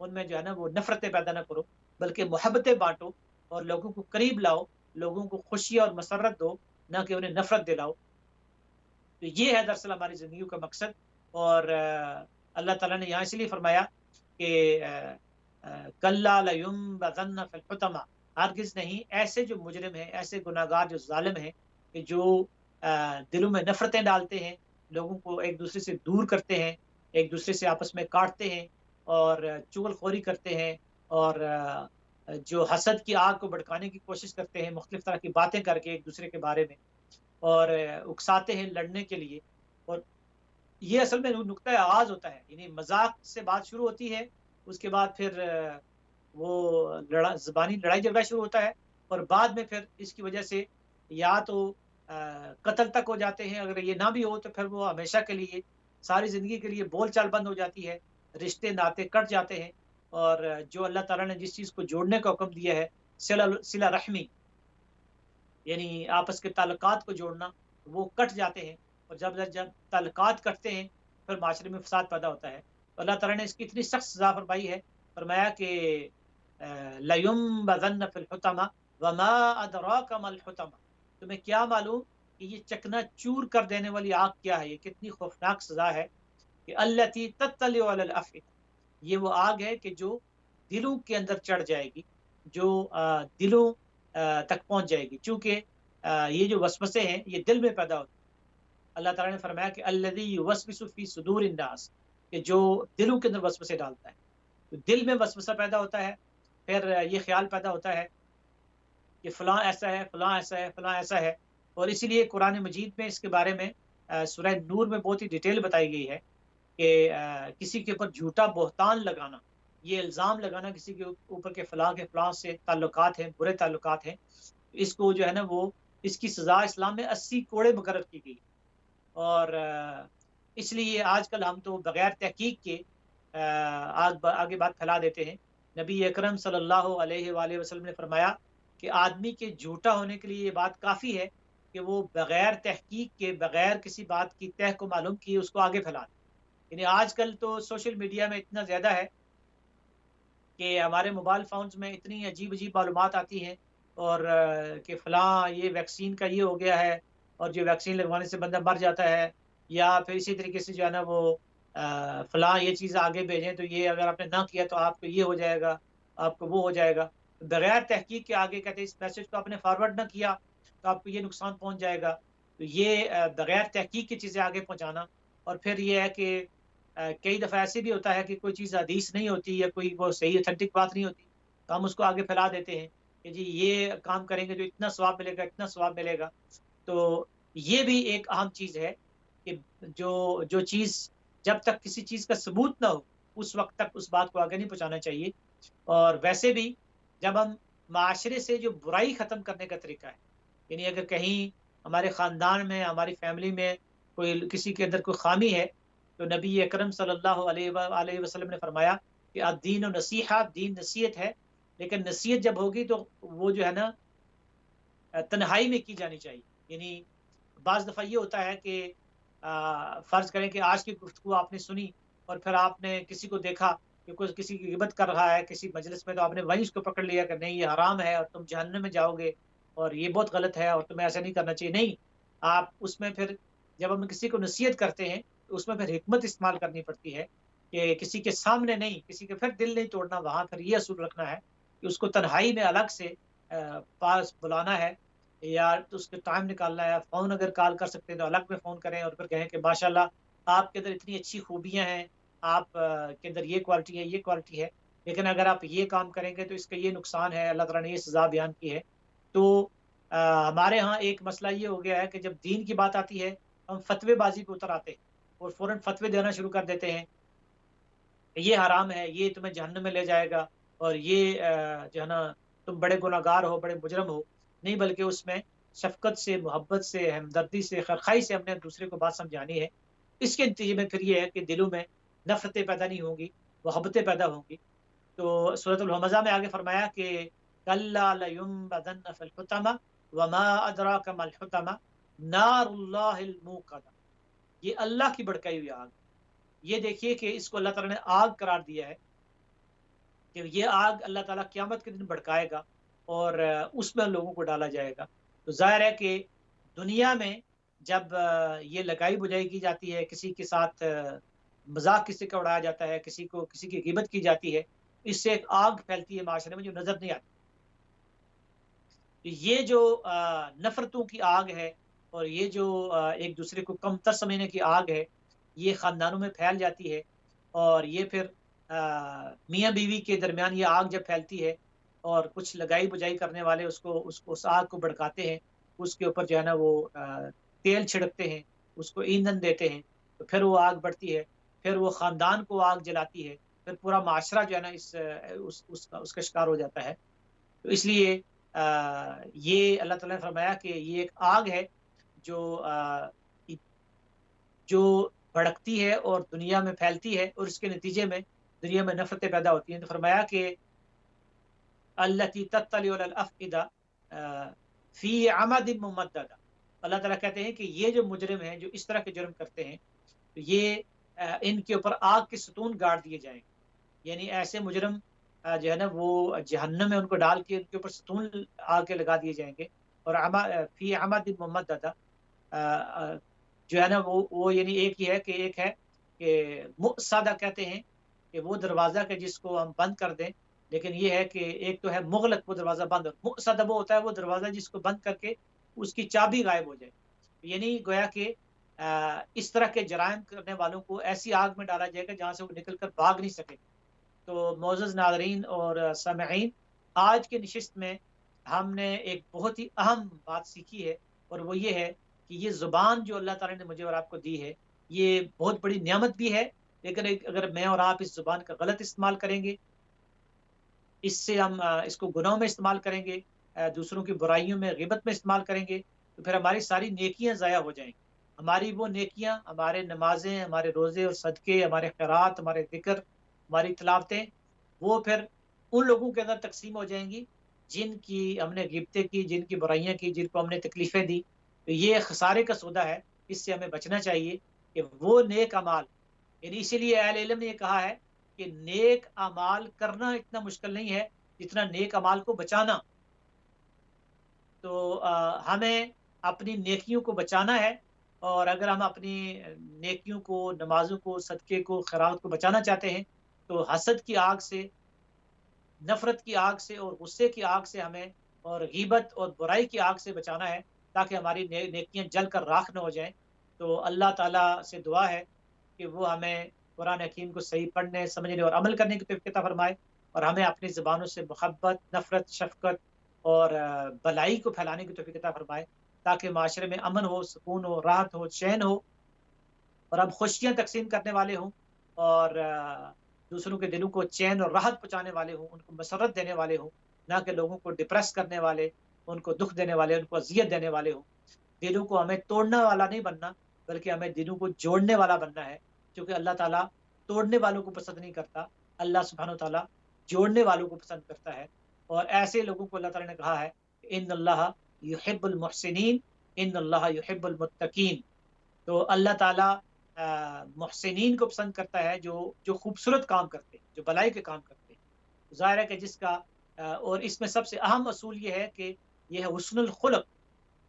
ان میں جو ہے نا وہ نفرتیں پیدا نہ کرو بلکہ محبتیں بانٹو اور لوگوں کو قریب لاؤ، لوگوں کو خوشی اور مسرت دو، نہ کہ انہیں نفرت دلاؤ. تو یہ ہے دراصل ہماری زندگیوں کا مقصد. اور اللہ تعالیٰ نے یہاں اس لیے فرمایا کہ کلا لینبذن فی الحطمہ، ہرگز نہیں، ایسے جو مجرم ہیں، ایسے گناہگار جو ظالم ہیں کہ جو دلوں میں نفرتیں ڈالتے ہیں، لوگوں کو ایک دوسرے سے دور کرتے ہیں، ایک دوسرے سے آپس میں کاٹتے ہیں اور چغل خوری کرتے ہیں، اور جو حسد کی آگ کو بھڑکانے کی کوشش کرتے ہیں مختلف طرح کی باتیں کر کے ایک دوسرے کے بارے میں، اور اکساتے ہیں لڑنے کے لیے. اور یہ اصل میں نقطۂ آغاز ہوتا ہے، یعنی مذاق سے بات شروع ہوتی ہے، اس کے بعد پھر وہ زبانی لڑائی جھگڑا شروع ہوتا ہے، اور بعد میں پھر اس کی وجہ سے یا تو قتل تک ہو جاتے ہیں، اگر یہ نہ بھی ہو تو پھر وہ ہمیشہ کے لیے، ساری زندگی کے لیے بول چال بند ہو جاتی ہے، رشتے ناطے کٹ جاتے ہیں. اور جو اللہ تعالیٰ نے جس چیز کو جوڑنے کا حکم دیا ہے، صلہ رحمی، یعنی آپس کے تعلقات کو جوڑنا، وہ کٹ جاتے ہیں. اور جب تعلقات کٹتے ہیں پھر معاشرے میں فساد پیدا ہوتا ہے. تو اللہ تعالیٰ نے اس کی اتنی سخت سزا فرمائی ہے، فرمایا کہ لَيُنبَذَنَّ فِي الْحُطَمَةِ وَمَا أَدْرَاكَ مَا الْحُطَمَةُ، تمہیں کیا معلوم کہ یہ چکنا چور کر دینے والی آگ کیا ہے. یہ کتنی خوفناک سزا ہے کہ الَّتِي تَطَّلِعُ عَلَى الْأَفْئِدَةِ، یہ وہ آگ ہے کہ جو دلوں کے اندر چڑھ جائے گی، جو دلوں تک پہنچ جائے گی. چونکہ یہ جو وسوسے ہیں یہ دل میں پیدا ہوتے ہیں. اللہ تعالیٰ نے فرمایا کہ الذی یوسوس فی صدور الناس، کہ جو دلوں کے اندر وسوسے ڈالتا ہے. تو دل میں وسوسہ پیدا ہوتا ہے، پھر یہ خیال پیدا ہوتا ہے کہ فلاں ایسا ہے، فلاں ایسا ہے، فلاں ایسا ہے. اور اسی لیے قرآن مجید میں اس کے بارے میں سورہ نور میں بہت ہی ڈیٹیل بتائی گئی ہے کہ کسی کے اوپر جھوٹا بہتان لگانا، یہ الزام لگانا کسی کے اوپر کہ فلاں کے فلاں سے تعلقات ہیں، برے تعلقات ہیں، اس کو جو ہے نا وہ اس کی سزا اسلام میں 80 کوڑے مقرر کی گئی. اور اس لیے آج کل ہم تو بغیر تحقیق کے آگے بات پھیلا دیتے ہیں۔ نبی اکرم صلی اللہ علیہ وآلہ وسلم نے فرمایا کہ آدمی کے جھوٹا ہونے کے لیے یہ بات کافی ہے کہ وہ بغیر تحقیق کے، بغیر کسی بات کی تہ کو معلوم کیے اس کو آگے پھیلا دے۔ یعنی آج کل تو سوشل میڈیا میں اتنا زیادہ ہے کہ ہمارے موبائل فونز میں اتنی عجیب عجیب معلومات آتی ہیں، اور کہ فلاں یہ ویکسین کا یہ ہو گیا ہے، اور جو ویکسین لگوانے سے بندہ مر جاتا ہے، یا پھر اسی طریقے سے جو ہے نا وہ فلاں یہ چیز آگے بھیجیں تو یہ اگر آپ نے نہ کیا تو آپ کو یہ ہو جائے گا، آپ کو وہ ہو جائے گا۔ بغیر تحقیق کے آگے کہتے ہیں اس میسج کو آپ نے فارورڈ نہ کیا تو آپ کو یہ نقصان پہنچ جائے گا۔ تو یہ بغیر تحقیق کی چیزیں آگے پہنچانا، اور پھر یہ ہے کہ کئی دفعہ ایسے بھی ہوتا ہے کہ کوئی چیز حدیث نہیں ہوتی یا کوئی وہ صحیح اتھینٹک بات نہیں ہوتی، تو ہم اس کو آگے پھیلا دیتے ہیں کہ جی یہ کام کریں گے تو اتنا ثواب ملے گا، اتنا ثواب ملے گا۔ تو یہ بھی ایک اہم چیز ہے کہ جو چیز جب تک کسی چیز کا ثبوت نہ ہو اس وقت تک اس بات کو آگے نہیں پہنچانا چاہیے۔ اور ویسے بھی جب ہم معاشرے سے جو برائی ختم کرنے کا طریقہ ہے، یعنی اگر کہیں ہمارے خاندان میں، ہماری فیملی میں کوئی کسی کے اندر کوئی خامی ہے، تو نبی اکرم صلی اللہ علیہ وسلم نے فرمایا کہ الدین و نصیحہ، دین نصیحت ہے، لیکن نصیحت جب ہوگی تو وہ جو ہے نا تنہائی میں کی جانی چاہیے۔ یعنی بعض دفعہ یہ ہوتا ہے کہ فرض کریں کہ آج کی گفتگو آپ نے سنی اور پھر آپ نے کسی کو دیکھا کہ کوئی کسی کی غیبت کر رہا ہے کسی مجلس میں، تو آپ نے وہیں اس کو پکڑ لیا کہ نہیں یہ حرام ہے اور تم جہنم میں جاؤ گے اور یہ بہت غلط ہے اور تمہیں ایسا نہیں کرنا چاہیے۔ نہیں، آپ اس میں پھر جب ہم کسی کو نصیحت کرتے ہیں تو اس میں پھر حکمت استعمال کرنی پڑتی ہے کہ کسی کے سامنے نہیں، کسی کے پھر دل نہیں توڑنا، وہاں پھر یہ اصول رکھنا ہے کہ اس کو تنہائی میں الگ سے پاس بلانا ہے، یا تو اس کے ٹائم نکالنا ہے۔ فون اگر کال کر سکتے ہیں تو الگ میں فون کریں اور پھر کہیں کہ ماشاءاللہ آپ کے اندر اتنی اچھی خوبیاں ہیں، آپ کے اندر یہ کوالٹی ہے، یہ کوالٹی ہے، لیکن اگر آپ یہ کام کریں گے تو اس کا یہ نقصان ہے، اللہ تعالیٰ نے یہ سزا بیان کی ہے۔ تو ہمارے ہاں ایک مسئلہ یہ ہو گیا ہے کہ جب دین کی بات آتی ہے ہم فتوی بازی پہ اتر آتے ہیں اور فوراً فتوی دینا شروع کر دیتے ہیں کہ یہ حرام ہے، یہ تمہیں جہنم میں لے جائے گا، اور یہ جو ہے نا تم بڑے گناہ گار ہو، بڑے مجرم ہو۔ نہیں، بلکہ اس میں شفقت سے، محبت سے، ہمدردی سے، خیرخواہی سے ہم نے دوسرے کو بات سمجھانی ہے۔ اس کے نتیجے میں پھر یہ ہے کہ دلوں میں نفرتیں پیدا نہیں ہوں گی، محبتیں پیدا ہوں گی۔ تو سورۃ الہمزہ میں آگے فرمایا کہ کلا لینبذن فی الحطمہ وما ادراک ما الحطمہ نار اللہ الموقدہ، یہ اللہ کی بھڑکائی ہوئی آگ۔ یہ دیکھیے کہ اس کو اللہ تعالیٰ نے آگ قرار دیا ہے کہ یہ آگ اللہ تعالیٰ قیامت کے دن بھڑکائے گا اور اس میں لوگوں کو ڈالا جائے گا۔ تو ظاہر ہے کہ دنیا میں جب یہ لگائی بجائی کی جاتی ہے، کسی کے ساتھ مذاق کسی کا اڑایا جاتا ہے، کسی کی غیبت کی جاتی ہے، اس سے ایک آگ پھیلتی ہے معاشرے میں جو نظر نہیں آتی۔ یہ جو نفرتوں کی آگ ہے اور یہ جو ایک دوسرے کو کم تر سمجھنے کی آگ ہے، یہ خاندانوں میں پھیل جاتی ہے، اور یہ پھر میاں بیوی کے درمیان یہ آگ جب پھیلتی ہے اور کچھ لگائی بجائی کرنے والے اس آگ کو بھڑکاتے ہیں، اس کے اوپر جو ہے نا وہ تیل چھڑکتے ہیں، اس کو ایندھن دیتے ہیں، تو پھر وہ آگ بڑھتی ہے، پھر وہ خاندان کو آگ جلاتی ہے، پھر پورا معاشرہ جو ہے نا اس کا شکار ہو جاتا ہے۔ تو اس لیے یہ اللہ تعالیٰ نے فرمایا کہ یہ ایک آگ ہے جو بھڑکتی ہے اور دنیا میں پھیلتی ہے، اور اس کے نتیجے میں دنیا میں نفرتیں پیدا ہوتی ہیں۔ تو فرمایا کہ التی تطلع علی الافئدہ فی عمد ممددہ، اللہ تعالیٰ کہتے ہیں کہ یہ جو مجرم ہیں، جو اس طرح کے جرم کرتے ہیں، تو یہ ان کے اوپر آگ کے ستون گاڑ دیے جائیں گے۔ یعنی ایسے مجرم جو ہے نا وہ جہنم میں ان کو ڈال کے ان کے اوپر ستون آگ کے لگا دیے جائیں گے۔ اور فی عمد ممددہ جو ہے نا وہ یعنی ایک ہی ہے کہ ایک ہے کہ مؤصدہ کہتے ہیں کہ وہ دروازہ کہ جس کو ہم بند کر دیں، لیکن یہ ہے کہ ایک تو ہے مغلق، وہ دروازہ بند، مؤصدہ وہ ہوتا ہے وہ دروازہ جس کو بند کر کے اس کی چابی غائب ہو جائے۔ یعنی گویا کہ اس طرح کے جرائم کرنے والوں کو ایسی آگ میں ڈالا جائے گا جہاں سے وہ نکل کر بھاگ نہیں سکے۔ تو معزز ناظرین اور سامعین، آج کے نشست میں ہم نے ایک بہت ہی اہم بات سیکھی ہے، اور وہ یہ ہے کہ یہ زبان جو اللہ تعالیٰ نے مجھے اور آپ کو دی ہے، یہ بہت بڑی نعمت بھی ہے، لیکن اگر میں اور آپ اس زبان کا غلط استعمال کریں گے، اس سے ہم اس کو گناہوں میں استعمال کریں گے، دوسروں کی برائیوں میں، غیبت میں استعمال کریں گے، تو پھر ہماری ساری نیکیاں ضائع ہو جائیں گی۔ ہماری وہ نیکیاں، ہمارے نمازیں، ہمارے روزے اور صدقے، ہمارے خیرات، ہمارے ذکر، ہماری تلاوتیں، وہ پھر ان لوگوں کے اندر تقسیم ہو جائیں گی جن کی ہم نے غیبتیں کی، جن کی برائیاں کی، جن کو ہم نے تکلیفیں دی. تو یہ خسارے کا سودا ہے، اس سے ہمیں بچنا چاہیے کہ وہ نیک اعمال، یعنی اسی لیے اہل علم نے یہ کہا ہے کہ نیک اعمال کرنا اتنا مشکل نہیں ہے جتنا نیک اعمال کو بچانا. تو ہمیں اپنی نیکیوں کو بچانا ہے، اور اگر ہم اپنی نیکیوں کو، نمازوں کو، صدقے کو، خیرات کو بچانا چاہتے ہیں تو حسد کی آگ سے، نفرت کی آگ سے اور غصے کی آگ سے ہمیں، اور غیبت اور برائی کی آگ سے بچانا ہے، تاکہ ہماری نیکیاں جل کر راکھ نہ ہو جائیں. تو اللہ تعالیٰ سے دعا ہے کہ وہ ہمیں قرآن حکیم کو صحیح پڑھنے، سمجھنے اور عمل کرنے کی توفیق عطا فرمائے، اور ہمیں اپنی زبانوں سے محبت، نفرت، شفقت اور بلائی کو پھیلانے کی توفیق عطا فرمائے، تاکہ معاشرے میں امن ہو، سکون ہو، راحت ہو، چین ہو، اور ہم خوشیاں تقسیم کرنے والے ہوں، اور دوسروں کے دلوں کو چین اور راحت پہنچانے والے ہوں، ان کو مسرت دینے والے ہوں، نہ کہ لوگوں کو ڈپریس کرنے والے، ان کو دکھ دینے والے، ان کو اذیت دینے والے ہوں. دلوں کو ہمیں توڑنے والا نہیں بننا، بلکہ ہمیں دلوں کو جوڑنے والا بننا ہے، کیونکہ اللہ تعالیٰ توڑنے والوں کو پسند نہیں کرتا، اللہ سبحانہ و تعالیٰ جوڑنے والوں کو پسند کرتا ہے. اور ایسے لوگوں کو اللہ تعالیٰ نے کہا ہے کہ ان اللہ یحب المحسنین، ان اللہ یحب المتقین. تو اللہ تعالیٰ محسنین کو پسند کرتا ہے، جو خوبصورت کام کرتے ہیں، جو بلائی کے کام کرتے ہیں. ظاہر ہے کہ جس کا اور اس میں سب سے اہم اصول یہ ہے کہ یہ ہے حسن الخلق.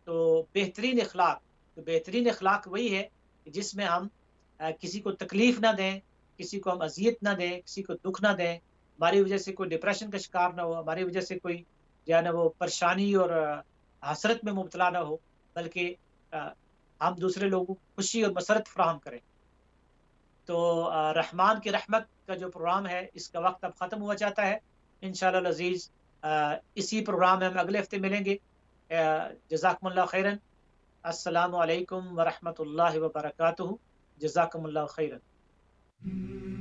تو بہترین اخلاق، تو بہترین اخلاق وہی ہے کہ جس میں ہم کسی کو تکلیف نہ دیں، کسی کو ہم اذیت نہ دیں، کسی کو دکھ نہ دیں، ہماری وجہ سے کوئی ڈپریشن کا شکار نہ ہو، ہماری وجہ سے کوئی جو ہے نا وہ پریشانی اور حسرت میں مبتلا نہ ہو، بلکہ ہم دوسرے لوگوں کو خوشی اور مسرت فراہم کریں. تو رحمان کی رحمت کا جو پروگرام ہے اس کا وقت اب ختم ہوا جاتا ہے. انشاءاللہ العزیز اسی پروگرام میں ہم اگلے ہفتے ملیں گے. جزاکم اللہ خیرن. السلام علیکم ورحمۃ اللہ وبرکاتہ. جزاکم اللہ خیرن.